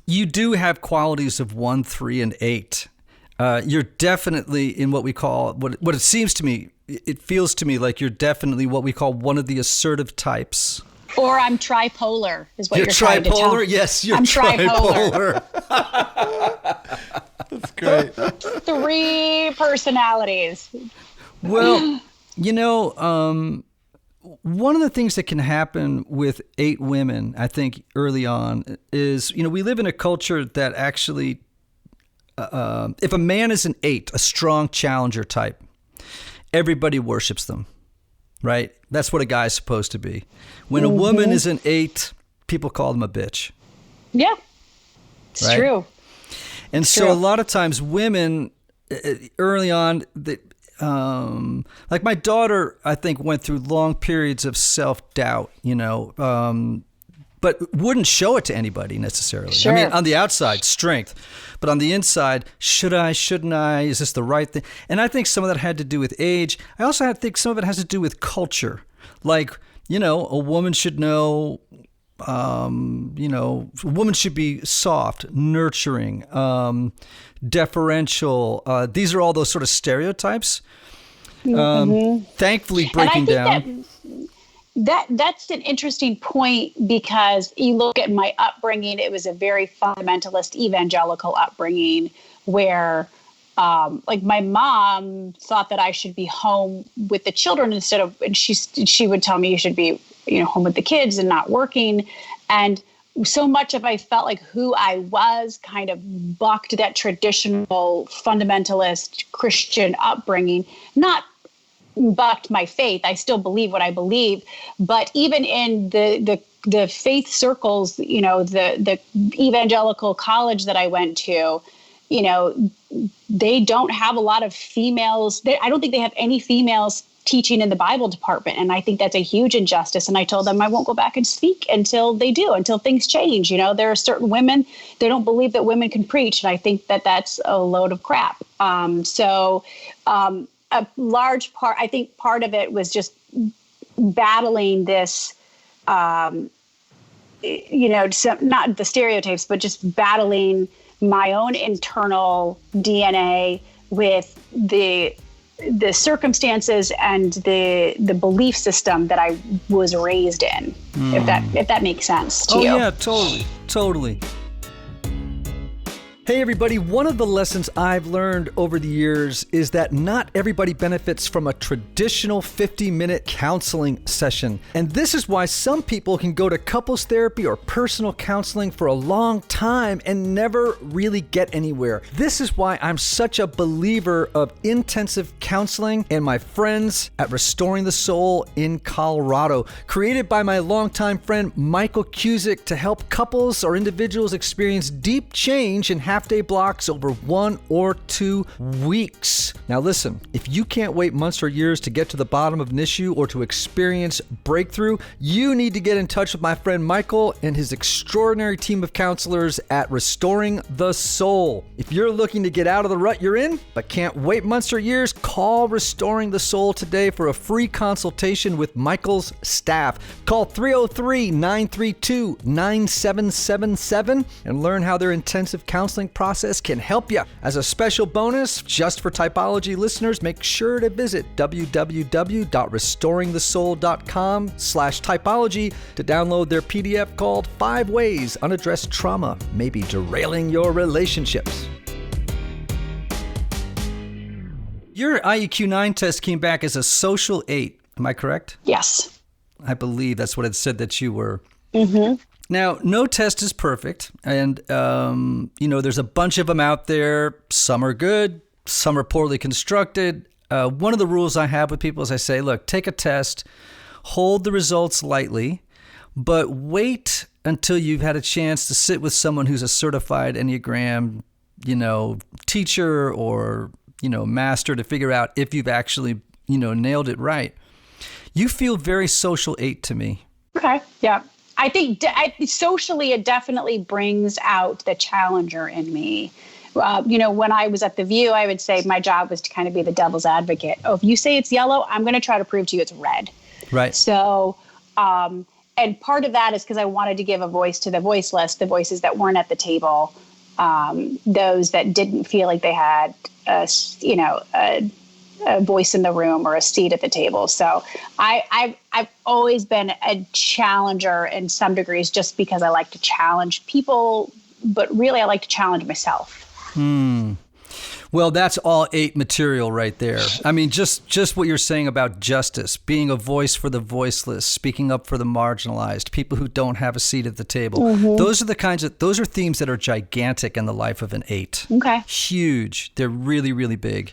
B: you do have qualities of 1, 3, and 8. You're definitely in what we call, what it seems to me, it feels to me like you're definitely what we call one of the assertive types.
C: Or I'm tripolar, is what you're trying to tell.
B: You're tripolar? Yes, you're tripolar.
A: That's great.
C: 3 personalities.
B: Well, one of the things that can happen with 8 women, I think, early on is, we live in a culture that actually, if a man is an 8, a strong challenger type, everybody worships them, right? That's what a guy's supposed to be. When a woman is an 8, people call them a bitch.
C: Yeah, it's true.
B: And so a lot of times women early on, like my daughter, I think, went through long periods of self-doubt, but wouldn't show it to anybody necessarily.
C: Sure.
B: I mean, on the outside, strength. But on the inside, should I, shouldn't I? Is this the right thing? And I think some of that had to do with age. I also think some of it has to do with culture. Like, a woman should know, a woman should be soft, nurturing, deferential. These are all those sort of stereotypes. Thankfully breaking down.
C: That's an interesting point, because you look at my upbringing, it was a very fundamentalist evangelical upbringing where like my mom thought that I should be home with the children and she would tell me you should be, home with the kids and not working. And so much of I felt like who I was kind of bucked that traditional fundamentalist Christian upbringing, not bucked my faith. I still believe what I believe, but even in the faith circles, the evangelical college that I went to, they don't have a lot of females. I don't think they have any females teaching in the Bible department. And I think that's a huge injustice. And I told them I won't go back and speak until they do, until things change. There are certain women, they don't believe that women can preach. And I think that that's a load of crap. A large part, I think part of it was just battling this, not the stereotypes, but just battling my own internal DNA with the circumstances and the belief system that I was raised in, if that makes sense to you.
B: Oh yeah, totally. Hey everybody, one of the lessons I've learned over the years is that not everybody benefits from a traditional 50-minute counseling session. And this is why some people can go to couples therapy or personal counseling for a long time and never really get anywhere. This is why I'm such a believer of intensive counseling and my friends at Restoring the Soul in Colorado, created by my longtime friend Michael Cusick to help couples or individuals experience deep change and half-day blocks over 1 or 2 weeks. Now listen, if you can't wait months or years to get to the bottom of an issue or to experience breakthrough, you need to get in touch with my friend Michael and his extraordinary team of counselors at Restoring the Soul. If you're looking to get out of the rut you're in, but can't wait months or years, call Restoring the Soul today for a free consultation with Michael's staff. Call 303-932-9777 and learn how their intensive counseling process can help you. As a special bonus, just for Typology listeners, make sure to visit www.restoringthesoul.com/typology to download their PDF called 5 Ways Unaddressed Trauma May Be Derailing Your Relationships. Your IEQ-9 test came back as a social 8. Am I correct?
C: Yes.
B: I believe that's what it said that you were.
C: Mm-hmm.
B: Now, no test is perfect. And, there's a bunch of them out there. Some are good. Some are poorly constructed. One of the rules I have with people is I say, look, take a test, hold the results lightly, but wait until you've had a chance to sit with someone who's a certified Enneagram, teacher or, master to figure out if you've actually, nailed it right. You feel very social 8 to me.
C: Okay. Yeah. I think socially, it definitely brings out the challenger in me. When I was at The View, I would say my job was to kind of be the devil's advocate. Oh, if you say it's yellow, I'm going to try to prove to you it's red.
B: Right.
C: So, and part of that is because I wanted to give a voice to the voiceless, the voices that weren't at the table, those that didn't feel like they had a voice in the room or a seat at the table. So I've always been a challenger in some degrees just because I like to challenge people, but really I like to challenge myself.
B: Well, that's all 8 material right there. I mean, just what you're saying about justice, being a voice for the voiceless, speaking up for the marginalized, people who don't have a seat at the table. Mm-hmm. Those are themes that are gigantic in the life of an 8.
C: Okay.
B: Huge. They're really, really big.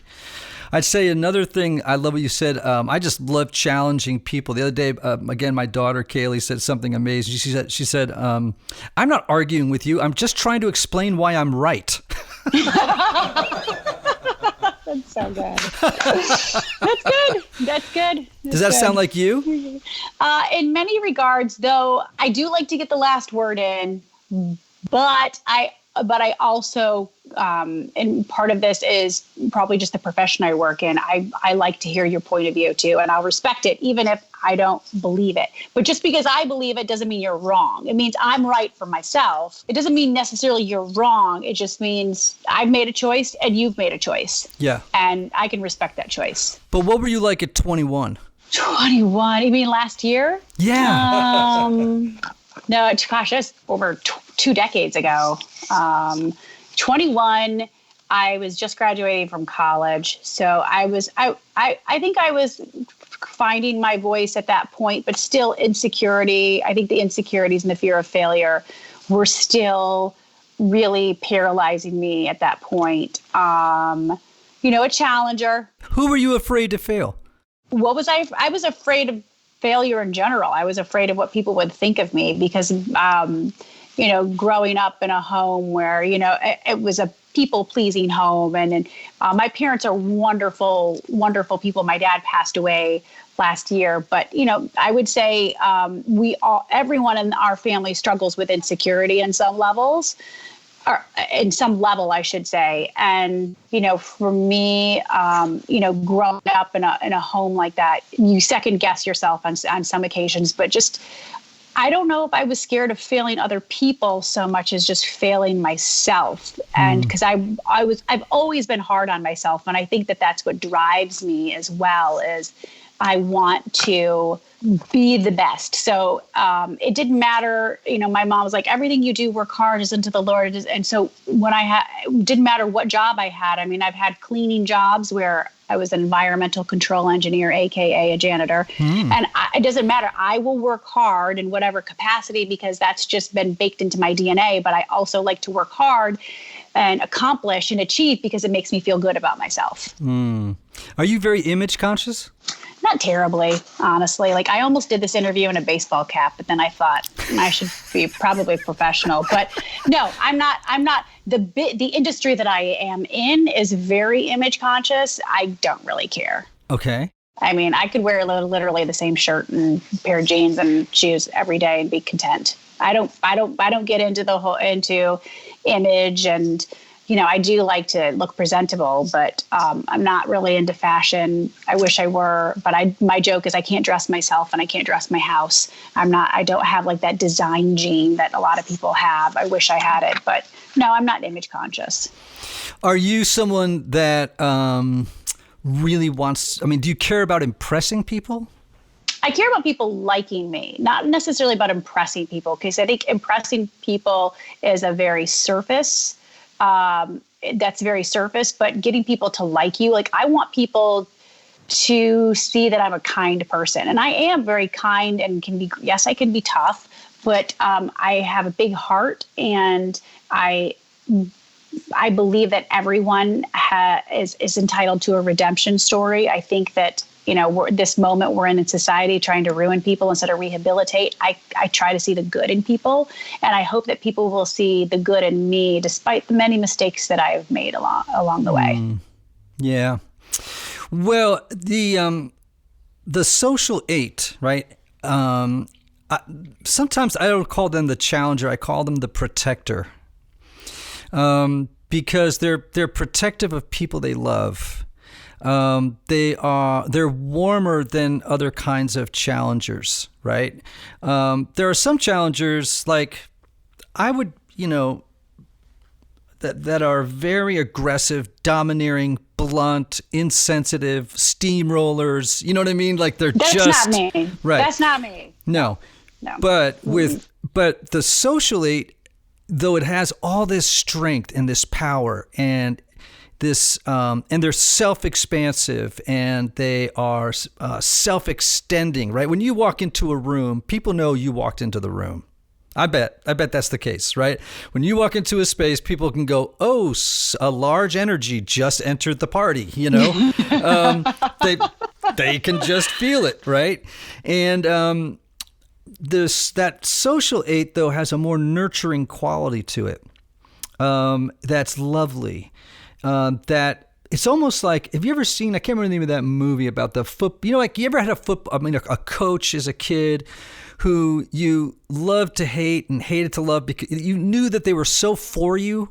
B: I'd say another thing, I love what you said. I just love challenging people. The other day, again, my daughter, Kaylee, said something amazing. She said, I'm not arguing with you. I'm just trying to explain why I'm right.
C: That's so good. That's good.
B: Does that sound like you?
C: In many regards, though, I do like to get the last word in, but I also, and part of this is probably just the profession I work in. I like to hear your point of view too, and I'll respect it, even if I don't believe it. But just because I believe it doesn't mean you're wrong. It means I'm right for myself. It doesn't mean necessarily you're wrong. It just means I've made a choice and you've made a choice.
B: Yeah.
C: And I can respect that choice.
B: But what were you like at 21?
C: 21? You mean last year?
B: Yeah.
C: No, gosh, that's over 2 decades ago. 21, I was just graduating from college. So I think I was finding my voice at that point, but still insecurity. I think the insecurities and the fear of failure were still really paralyzing me at that point. A challenger.
B: Who were you afraid to fail?
C: What was I? I was afraid of failure in general. I was afraid of what people would think of me because, growing up in a home where, it was a people-pleasing home. And my parents are wonderful, wonderful people. My dad passed away last year. But, I would say everyone in our family struggles with insecurity in some levels. Or in some level, I should say. And, for me, growing up in a home like that, you second guess yourself on some occasions, but just, I don't know if I was scared of failing other people so much as just failing myself. And because I've always been hard on myself. And I think that that's what drives me as well, is I want to be the best. So it didn't matter, my mom was like, everything you do, work hard, is unto the Lord. And so when it didn't matter what job I had. I mean, I've had cleaning jobs where I was an environmental control engineer, AKA a janitor. And it doesn't matter. I will work hard in whatever capacity because that's just been baked into my DNA. But I also like to work hard and accomplish and achieve because it makes me feel good about myself.
B: Are you very image conscious?
C: Not terribly, honestly. Like I almost did this interview in a baseball cap, but then I thought I should be probably professional. But no, I'm not the industry that I am in is very image conscious. I don't really care.
B: Okay.
C: I mean, I could wear literally the same shirt and pair of jeans and shoes every day and be content. I don't get into image, and I do like to look presentable, but I'm not really into fashion. I wish I were, but my joke is I can't dress myself and I can't dress my house. I don't have like that design gene that a lot of people have. I wish I had it, but no, I'm not image conscious.
B: Are you someone that really wants, do you care about impressing people?
C: I care about people liking me, not necessarily about impressing people, because I think impressing people is a very surface. That's very surface, but getting people to like you, like I want people to see that I'm a kind person, and I am very kind and I can be tough, but I have a big heart, and I believe that everyone is entitled to a redemption story. I think that, this moment we're in society trying to ruin people instead of rehabilitate. I try to see the good in people, and I hope that people will see the good in me, despite the many mistakes that I've made along the way.
B: Yeah. Well, the social eight, right? Sometimes I don't call them the challenger. I call them the protector. Because they're protective of people they love. They're warmer than other kinds of challengers, right? There are some challengers, like I would, that are very aggressive, domineering, blunt, insensitive, steamrollers. You know what I mean? Like
C: That's not me.
B: Right.
C: That's not me.
B: No. But but the social eight, though it has all this strength and this power and this, and they're self-expansive and they are self-extending, right? When you walk into a room, people know you walked into the room. I bet that's the case, right? When you walk into a space, people can go, "Oh, a large energy just entered the party," they can just feel it, right? And that social eight, though, has a more nurturing quality to it. That's lovely. That it's almost like, have you ever seen, I can't remember the name of that movie about the like you ever had a coach as a kid who you loved to hate and hated to love because you knew that they were so for you,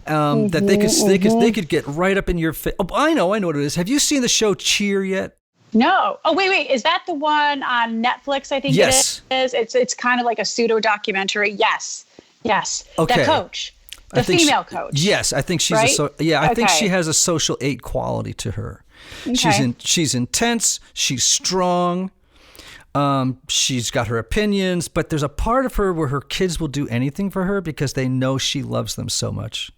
B: that they could get right up in your face. Oh, I know what it is. Have you seen the show Cheer yet?
C: No. Oh, wait. Is that the one on Netflix? I think
B: yes.
C: It is. It's kind of like a pseudo documentary. Yes.
B: Okay.
C: That coach, the female coach.
B: Yes, I think she's
C: right?
B: I think she has a social eight quality to her. Okay. She's intense. She's strong. She's got her opinions, but there's a part of her where her kids will do anything for her because they know she loves them so much.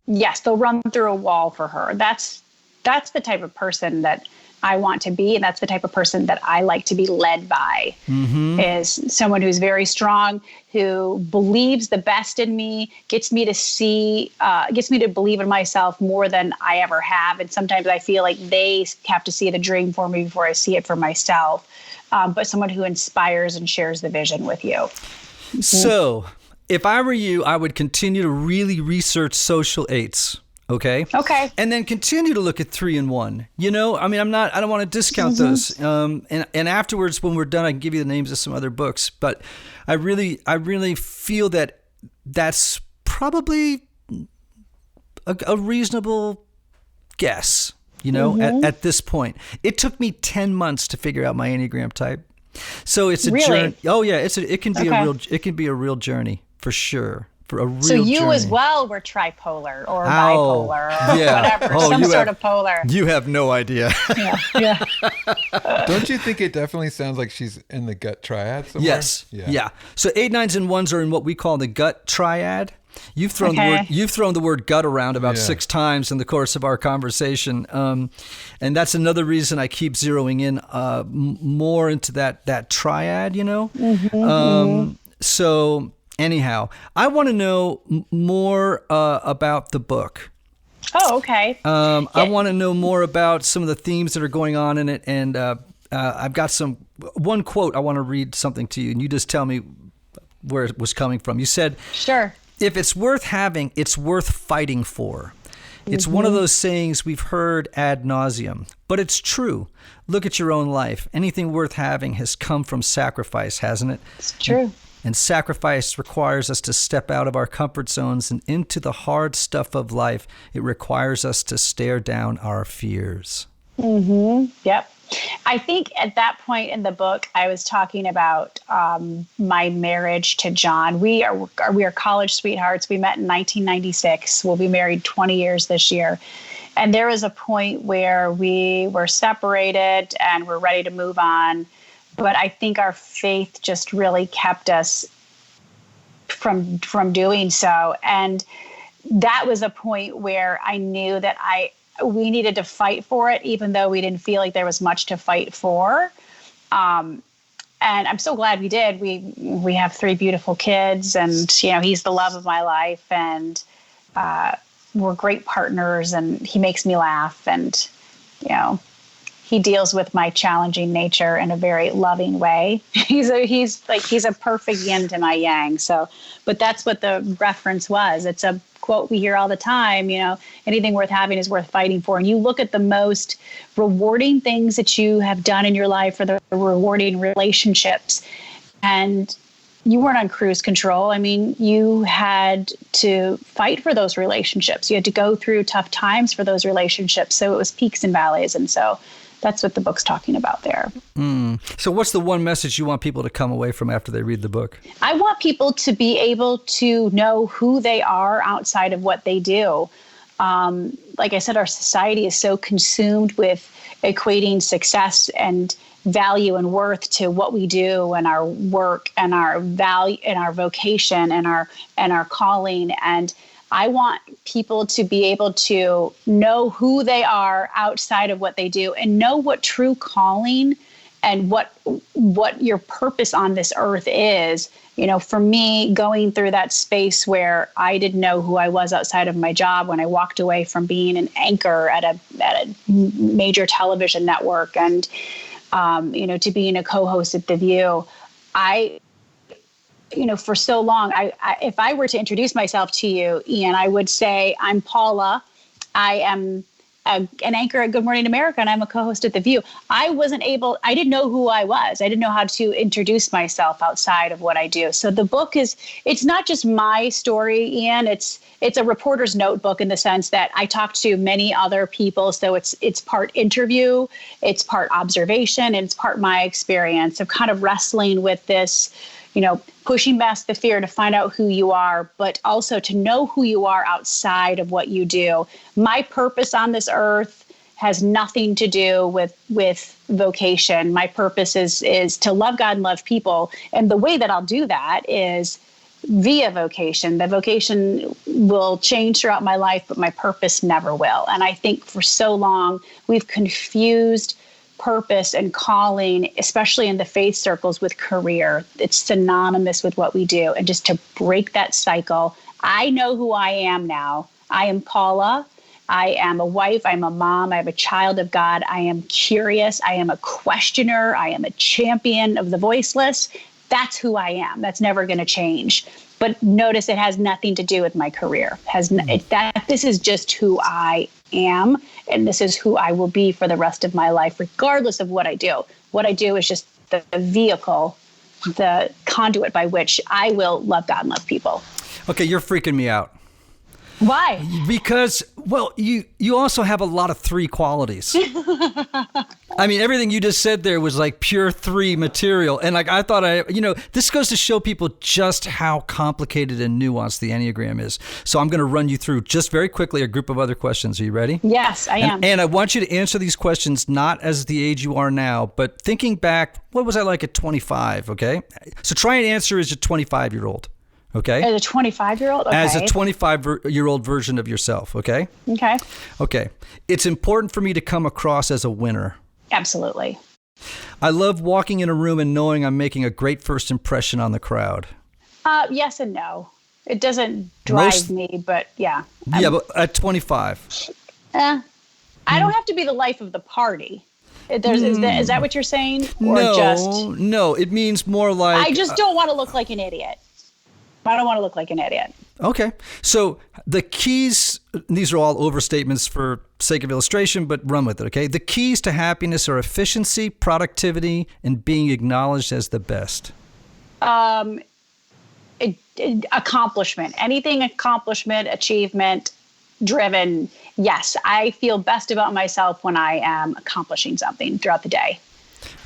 C: Yes, they'll run through a wall for her. That's the type of person that I want to be, and that's the type of person that I like to be led by. Mm-hmm. Is someone who's very strong, who believes the best in me, gets me to believe in myself more than I ever have. And sometimes I feel like they have to see the dream for me before I see it for myself. But someone who inspires and shares the vision with you.
B: So if I were you, I would continue to really research social eights. Okay. And then continue to look at 3 and 1. I don't want to discount those. And afterwards, when we're done, I can give you the names of some other books. But I really feel that that's probably a reasonable guess. At this point, it took me 10 months to figure out my Enneagram type. So it's a journey. Oh yeah, it can be a real journey for sure. For a real
C: so you
B: journey.
C: As well were tripolar or bipolar or whatever, sort of polar.
D: You have no idea.
C: Yeah.
A: Don't you think it definitely sounds like she's in the gut triad somewhere?
B: Yes. Yeah. So 8, 9s, and 1s are in what we call the gut triad. You've thrown the word gut around about 6 times in the course of our conversation, and that's another reason I keep zeroing in more into that triad. So anyhow, I want to know more about the book.
C: Oh, okay.
B: I want to know more about some of the themes that are going on in it, and I've got one quote. I want to read something to you, and you just tell me where it was coming from. You said,
C: "Sure."
B: if it's worth having, it's worth fighting for. It's one of those sayings we've heard ad nauseum, but it's true. Look at your own life. Anything worth having has come from sacrifice, hasn't it?
C: It's true.
B: And sacrifice requires us to step out of our comfort zones and into the hard stuff of life. It requires us to stare down our fears.
C: Yep. I think at that point in the book, I was talking about my marriage to John. We are college sweethearts. We met in 1996. We'll be married 20 years this year. And there was a point where we were separated and we're ready to move on. But I think our faith just really kept us from doing so. And that was a point where I knew that we needed to fight for it, even though we didn't feel like there was much to fight for. And I'm so glad we did. We have 3 beautiful kids, and he's the love of my life, and we're great partners, and he makes me laugh, and he deals with my challenging nature in a very loving way. He's a perfect yin to my yang. So, but that's what the reference was. It's a quote we hear all the time, anything worth having is worth fighting for. And you look at the most rewarding things that you have done in your life, or the rewarding relationships, and you weren't on cruise control. I mean, you had to fight for those relationships. You had to go through tough times for those relationships. So it was peaks and valleys. And so that's what the book's talking about there.
B: So what's the one message you want people to come away from after they read the book?
C: I want people to be able to know who they are outside of what they do. Like I said, our society is so consumed with equating success and value and worth to what we do and our work and our value and our vocation and our calling. And I want people to be able to know who they are outside of what they do, and know what true calling and what your purpose on this earth is. For me, going through that space where I didn't know who I was outside of my job, when I walked away from being an anchor at a major television network, and to being a co-host at The View, for so long, if I were to introduce myself to you, Ian, I would say, I'm Paula. I am an anchor at Good Morning America, and I'm a co-host at The View. I didn't know who I was. I didn't know how to introduce myself outside of what I do. So the book it's not just my story, Ian. It's a reporter's notebook in the sense that I talk to many other people. So it's part interview, it's part observation, and it's part my experience of kind of wrestling with this, pushing past the fear to find out who you are, but also to know who you are outside of what you do. My purpose on this earth has nothing to do with vocation. My purpose is to love God and love people. And the way that I'll do that is via vocation. The vocation will change throughout my life, but my purpose never will. And I think for so long, we've confused purpose and calling, especially in the faith circles, with career. It's synonymous with what we do. And just to break that cycle, I know who I am now. I am Paula. I am a wife. I'm a mom. I have a child of God. I am curious. I am a questioner. I am a champion of the voiceless. That's who I am. That's never going to change. But notice it has nothing to do with my career. This is just who I am, and this is who I will be for the rest of my life, regardless of what I do. What I do is just the vehicle, the conduit by which I will love God and love people.
B: Okay, you're freaking me out.
C: Why?
B: Because, well, you also have a lot of 3 qualities. I mean, everything you just said there was like pure 3 material. And like, I thought this goes to show people just how complicated and nuanced the Enneagram is. So I'm going to run you through just very quickly a group of other questions. Are you ready?
C: Yes, I am.
B: And I want you to answer these questions not as the age you are now, but thinking back, what was I like at 25? Okay. So try and answer as a 25-year-old. Okay.
C: As a 25-year-old? Okay.
B: As a 25-year-old version of yourself, okay?
C: Okay.
B: Okay. It's important for me to come across as a winner.
C: Absolutely.
B: I love walking in a room and knowing I'm making a great first impression on the crowd.
C: Yes and no. It doesn't drive me, but yeah.
B: But at 25?
C: I don't have to be the life of the party. Is that what you're saying? Or
B: No, it means more like...
C: I just don't want to look like an idiot. I don't want to look like an idiot.
B: Okay. So the keys, these are all overstatements for sake of illustration, but run with it, okay? The keys to happiness are efficiency, productivity, and being acknowledged as the best.
C: Accomplishment, anything accomplishment, achievement driven. Yes, I feel best about myself when I am accomplishing something throughout the day.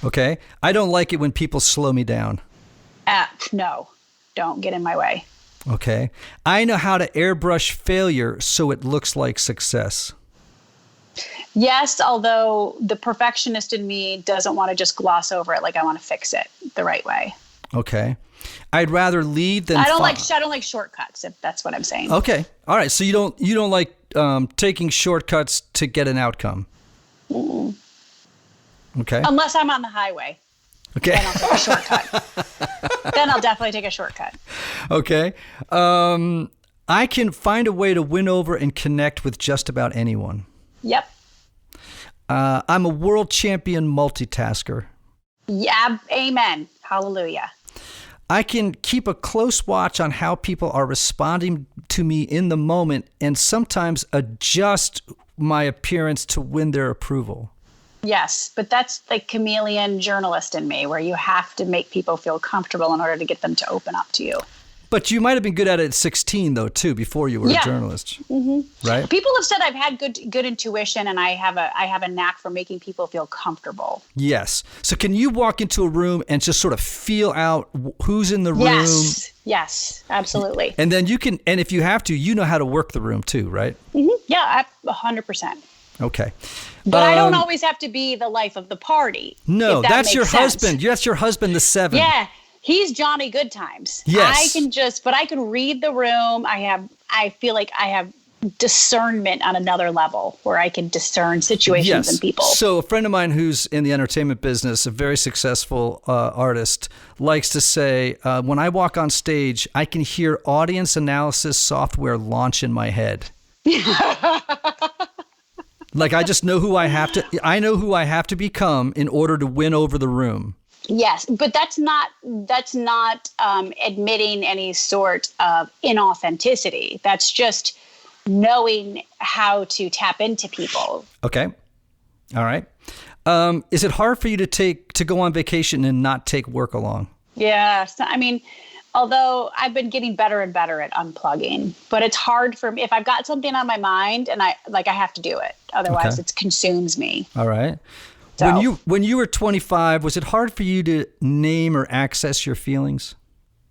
B: Okay. I don't like it when people slow me down.
C: No, don't get in my way.
B: Okay. I know how to airbrush failure so it looks like success.
C: Yes, although the perfectionist in me doesn't want to just gloss over it. Like I want to fix it the right way.
B: Okay. I'd rather lead than
C: I don't like shortcuts, if that's what I'm saying.
B: Okay. All right. So you don't like taking shortcuts to get an outcome.
C: Mm-mm.
B: Okay.
C: Unless I'm on the highway.
B: Okay.
C: Then I'll take a shortcut. Then I'll definitely take a shortcut.
B: Okay. I can find a way to win over and connect with just about anyone.
C: Yep.
B: I'm a world champion multitasker.
C: Yeah. Amen. Hallelujah.
B: I can keep a close watch on how people are responding to me in the moment and sometimes adjust my appearance to win their approval.
C: Yes, but that's like chameleon journalist in me, where you have to make people feel comfortable in order to get them to open up to you.
B: But you might have been good at it at 16, though, too, before you were a journalist, right?
C: People have said I've had good intuition, and I have a knack for making people feel comfortable.
B: Yes. So can you walk into a room and just sort of feel out who's in the room?
C: Yes, absolutely.
B: And then you can, and if you have to, you know how to work the room too, right?
C: Mm-hmm. Yeah, 100%.
B: Okay.
C: But I don't always have to be the life of the party.
B: No, that's your husband. That's your husband, the 7.
C: Yeah. He's Johnny Goodtimes.
B: Yes.
C: I can read the room. I feel like I have discernment on another level where I can discern situations and people.
B: So a friend of mine who's in the entertainment business, a very successful artist, likes to say, when I walk on stage, I can hear audience analysis software launch in my head. Like I just know who I have to become in order to win over the room.
C: Yes, but that's not admitting any sort of inauthenticity. That's just knowing how to tap into people.
B: Okay. All right. Is it hard for you to go on vacation and not take work along?
C: Yeah. I mean, although I've been getting better and better at unplugging, but it's hard for me if I've got something on my mind and I have to do it. Otherwise it consumes me.
B: All right.
C: So,
B: when you were 25, was it hard for you to name or access your feelings?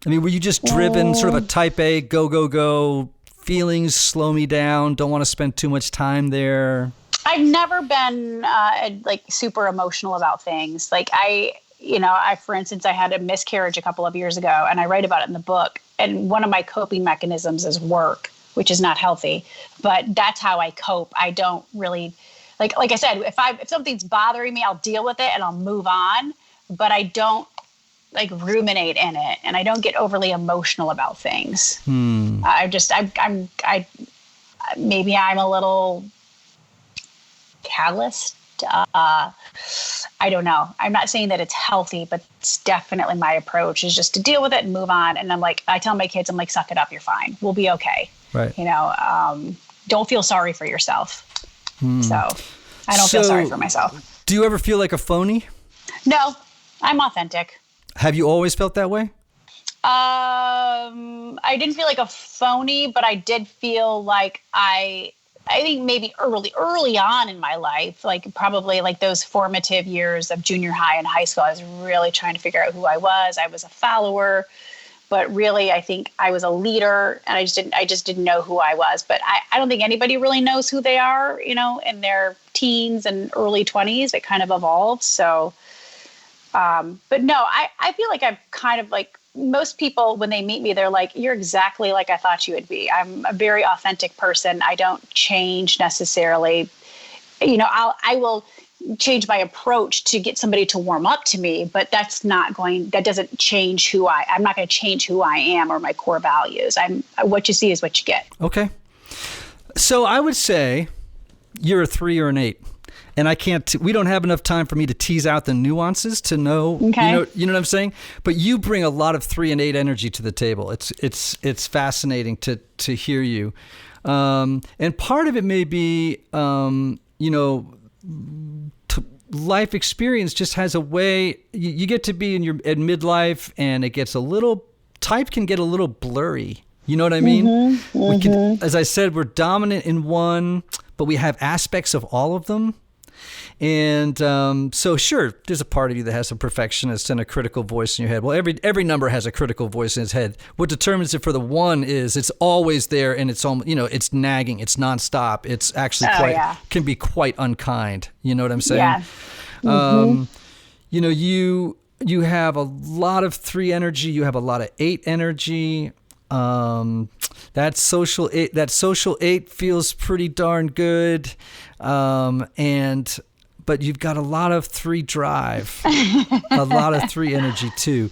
B: I mean, were you just driven, sort of a type A, go, feelings slow me down, don't want to spend too much time there?
C: I've never been like super emotional about things. Like for instance, I had a miscarriage a couple of years ago, and I write about it in the book. And one of my coping mechanisms is work, which is not healthy, but that's how I cope. I don't really, like I said, if something's bothering me, I'll deal with it and I'll move on, but I don't like ruminate in it, and I don't get overly emotional about things. Maybe I'm a little calloused. I don't know. I'm not saying that it's healthy, but it's definitely my approach is just to deal with it and move on. And I tell my kids, I'm like, suck it up. You're fine. We'll be okay.
B: Right.
C: Don't feel sorry for yourself. So I don't feel sorry for myself.
B: Do you ever feel like a phony?
C: No, I'm authentic.
B: Have you always felt that way?
C: I didn't feel like a phony, but I did feel like I think maybe early on in my life, like probably like those formative years of junior high and high school, I was really trying to figure out who I was. I was a follower, but really I think I was a leader, and I just didn't know who I was. But I don't think anybody really knows who they are, in their teens and early 20s. It kind of evolves. So, but no, I feel like I'm kind of like, most people, when they meet me, they're like, you're exactly like I thought you would be. I'm a very authentic person. I don't change necessarily. I will change my approach to get somebody to warm up to me, but that doesn't change I'm not going to change who I am or my core values. What you see is what you get.
B: Okay. So I would say you're a 3 or an 8. And we don't have enough time for me to tease out the nuances to know,
C: okay.
B: you know what I'm saying? But you bring a lot of 3 and 8 energy to the table. It's fascinating to hear you. And part of it may be, life experience just has a way, you get to be at midlife and type can get a little blurry. You know what I mean?
C: Mm-hmm,
B: we can, as I said, we're dominant in one, but we have aspects of all of them. And so sure, there's a part of you that has a perfectionist and a critical voice in your head. Well, every number has a critical voice in its head. What determines it for the 1 is it's always there, and it's almost, it's nagging, it's nonstop. It's actually can be quite unkind. You know what I'm saying?
C: Yeah. Mm-hmm.
B: You have a lot of 3 energy. You have a lot of 8 energy. That social 8 feels pretty darn good. But you've got a lot of 3 drive, a lot of 3 energy too.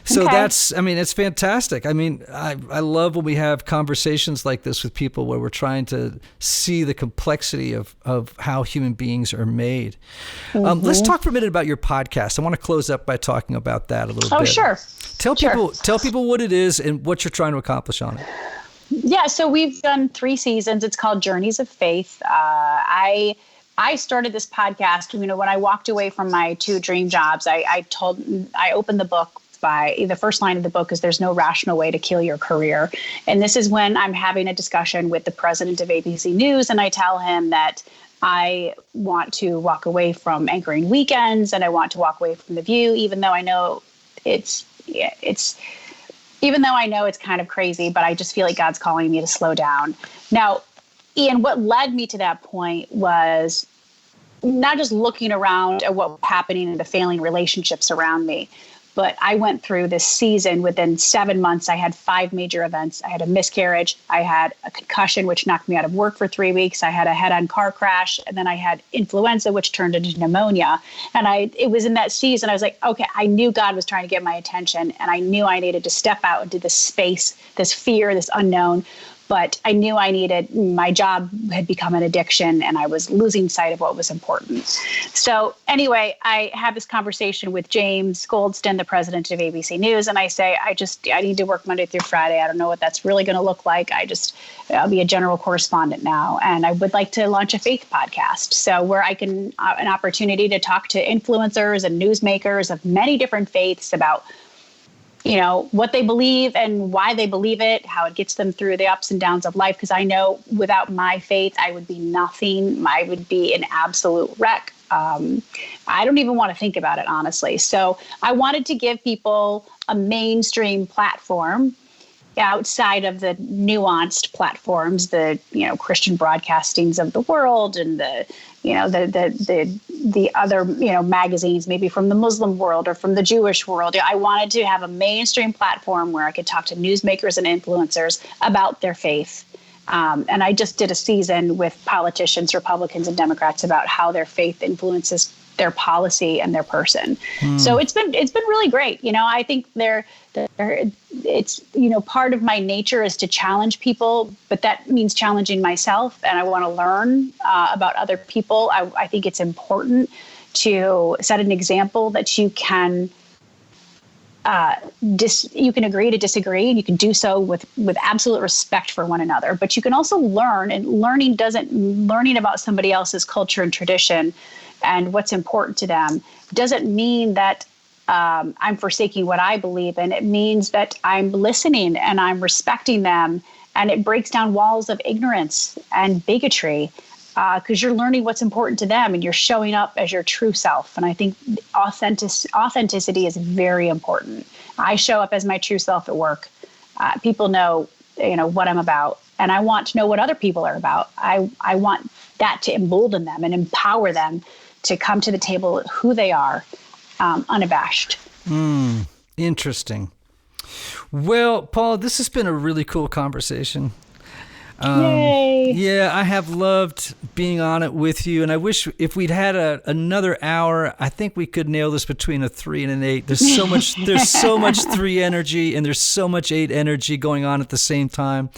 B: So it's fantastic. I mean, I love when we have conversations like this with people where we're trying to see the complexity of how human beings are made.
C: Mm-hmm.
B: Let's talk for a minute about your podcast. I want to close up by talking about that a little bit.
C: Oh, sure.
B: Tell people what it is and what you're trying to accomplish on it.
C: Yeah, so we've done 3 seasons. It's called Journeys of Faith. I started this podcast, when I walked away from my 2 dream jobs. I opened the book by the first line of the book is there's no rational way to kill your career. And this is when I'm having a discussion with the president of ABC News, and I tell him that I want to walk away from anchoring weekends and I want to walk away from The View, even though I know it's kind of crazy, but I just feel like God's calling me to slow down. Now, Ian, what led me to that point was not just looking around at what was happening in the failing relationships around me, but I went through this season. Within 7 months, I had 5 major events. I had a miscarriage. I had a concussion, which knocked me out of work for 3 weeks. I had a head-on car crash, and then I had influenza, which turned into pneumonia. And it was in that season, I was like, okay, I knew God was trying to get my attention, and I knew I needed to step out into this space, this fear, this unknown. But I knew my job had become an addiction and I was losing sight of what was important. So anyway, I have this conversation with James Goldston, the president of ABC News. And I say, I need to work Monday through Friday. I don't know what that's really going to look like. I'll be a general correspondent now. And I would like to launch a faith podcast. So where I can, an opportunity to talk to influencers and newsmakers of many different faiths about what they believe and why they believe it, how it gets them through the ups and downs of life. Because I know without my faith, I would be nothing. I would be an absolute wreck. I don't even want to think about it, honestly. So I wanted to give people a mainstream platform outside of the nuanced platforms, the Christian broadcastings of the world and the other magazines, maybe from the Muslim world or from the Jewish world. I wanted to have a mainstream platform where I could talk to newsmakers and influencers about their faith. And I just did a season with politicians, Republicans and Democrats, about how their faith influences their policy and their person. So it's been really great. I think it's part of my nature is to challenge people, but that means challenging myself, and I want to learn about other people. I think it's important to set an example that you can agree to disagree, and you can do so with absolute respect for one another. But you can also learn, and learning about somebody else's culture and tradition and what's important to them doesn't mean that I'm forsaking what I believe in. It means that I'm listening and I'm respecting them, and it breaks down walls of ignorance and bigotry because you're learning what's important to them and you're showing up as your true self. And I think authenticity is very important. I show up as my true self at work. People know, what I'm about, and I want to know what other people are about. I want that to embolden them and empower them to come to the table who they are, unabashed.
B: Interesting. Well, Paula, this has been a really cool conversation.
C: Yay!
B: Yeah, I have loved being on it with you, and I wish if we'd had another hour, I think we could nail this between a 3 and an 8. There's so much 3 energy, and there's so much 8 energy going on at the same time.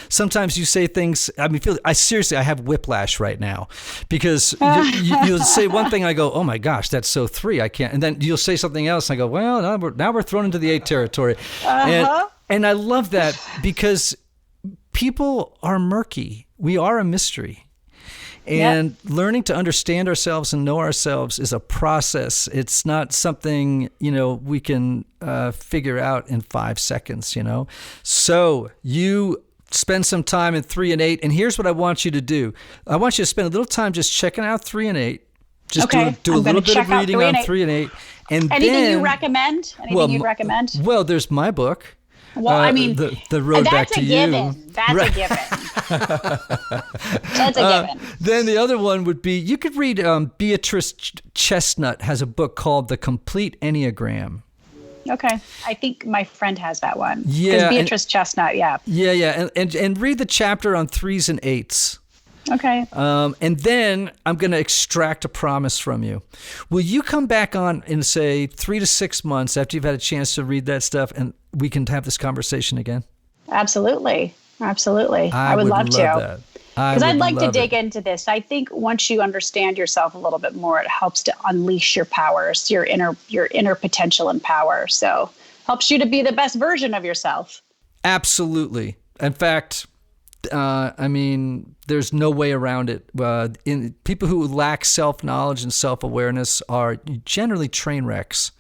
B: Sometimes you say things. I mean, I have whiplash right now because you'll say one thing, and I go, "Oh my gosh, that's so 3. I can't." And then you'll say something else, and I go, "Well, now we're thrown into the 8 territory." And I love that because people are murky. We are a mystery. And learning to understand ourselves and know ourselves is a process. It's not something, we can figure out in 5 seconds, So you spend some time in 3 and 8. And here's what I want you to do. I want you to spend a little time just checking out 3 and 8. Just do a little bit of reading on 3 and 8. And
C: anything you recommend? Anything you'd recommend?
B: Well, there's my book.
C: Well, I mean,
B: the road back to you.
C: That's a given. That's a given.
B: Then the other one would be, you could read Beatrice Chestnut has a book called The Complete Enneagram.
C: Okay. I think my friend has that one.
B: Yeah.
C: Beatrice Chestnut, yeah.
B: Yeah. And read the chapter on 3s and 8s.
C: Okay.
B: And then I'm going to extract a promise from you. Will you come back on in, say, 3 to 6 months after you've had a chance to read that stuff, and we can have this conversation again?
C: Absolutely. I would love to. Because I'd like to dig into this. I think once you understand yourself a little bit more, it helps to unleash your powers, your inner potential and power. So helps you to be the best version of yourself.
B: Absolutely. In fact, there's no way around it. People who lack self-knowledge and self-awareness are generally train wrecks,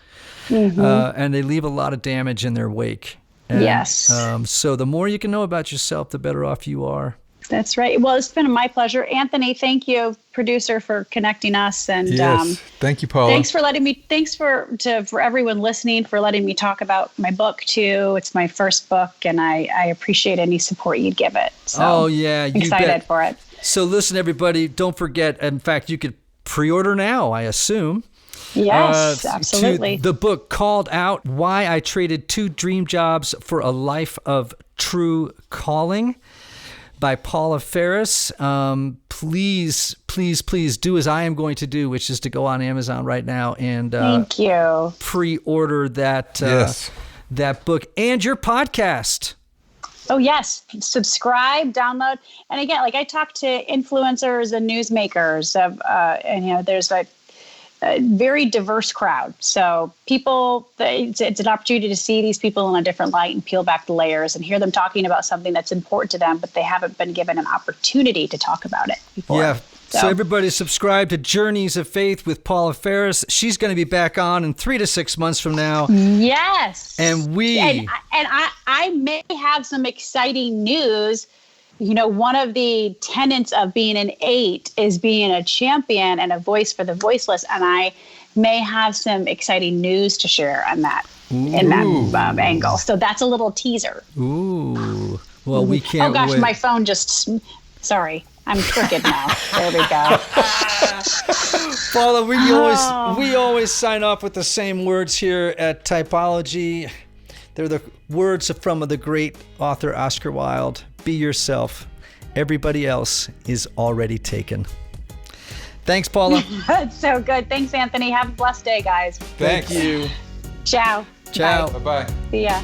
B: and they leave a lot of damage in their wake. And,
C: yes.
B: So the more you can know about yourself, the better off you are.
C: That's right. Well, it's been my pleasure. Anthony, thank you, producer, for connecting us. And
A: thank you, Paula.
C: Thanks for letting me. Thanks for everyone listening for letting me talk about my book too. It's my first book, and I appreciate any support you'd give it. So excited for it.
B: So listen, everybody, don't forget. In fact, you could pre-order now, I assume.
C: Yes, absolutely.
B: To the book called Out: Why I Traded 2 Dream Jobs for a Life of True Calling, by Paula Faris. Please do as I am going to do, which is to go on Amazon right now and
C: thank you.
B: Pre-order that book and your podcast.
C: Oh yes, subscribe, download, and again, like I talk to influencers and newsmakers and there's a very diverse crowd. So people, it's an opportunity to see these people in a different light and peel back the layers and hear them talking about something that's important to them, but they haven't been given an opportunity to talk about it before.
B: Yeah. So everybody subscribe to Journeys of Faith with Paula Faris. She's going to be back on in 3 to 6 months from now.
C: Yes.
B: And
C: I may have some exciting news. One of the tenets of being an 8 is being a champion and a voice for the voiceless. And I may have some exciting news to share on that, in that angle. So that's a little teaser.
B: Ooh. Well, we can't wait.
C: Oh, gosh, my phone sorry. I'm crooked now. There we go.
B: Paula, we always sign off with the same words here at Typology. They're the words from the great author Oscar Wilde. Be yourself. Everybody else is already taken. Thanks, Paula.
C: That's so good. Thanks, Anthony. Have a blessed day, guys.
A: Thanks.
B: Thank you.
C: Ciao.
B: Ciao.
A: Bye-bye.
C: See ya.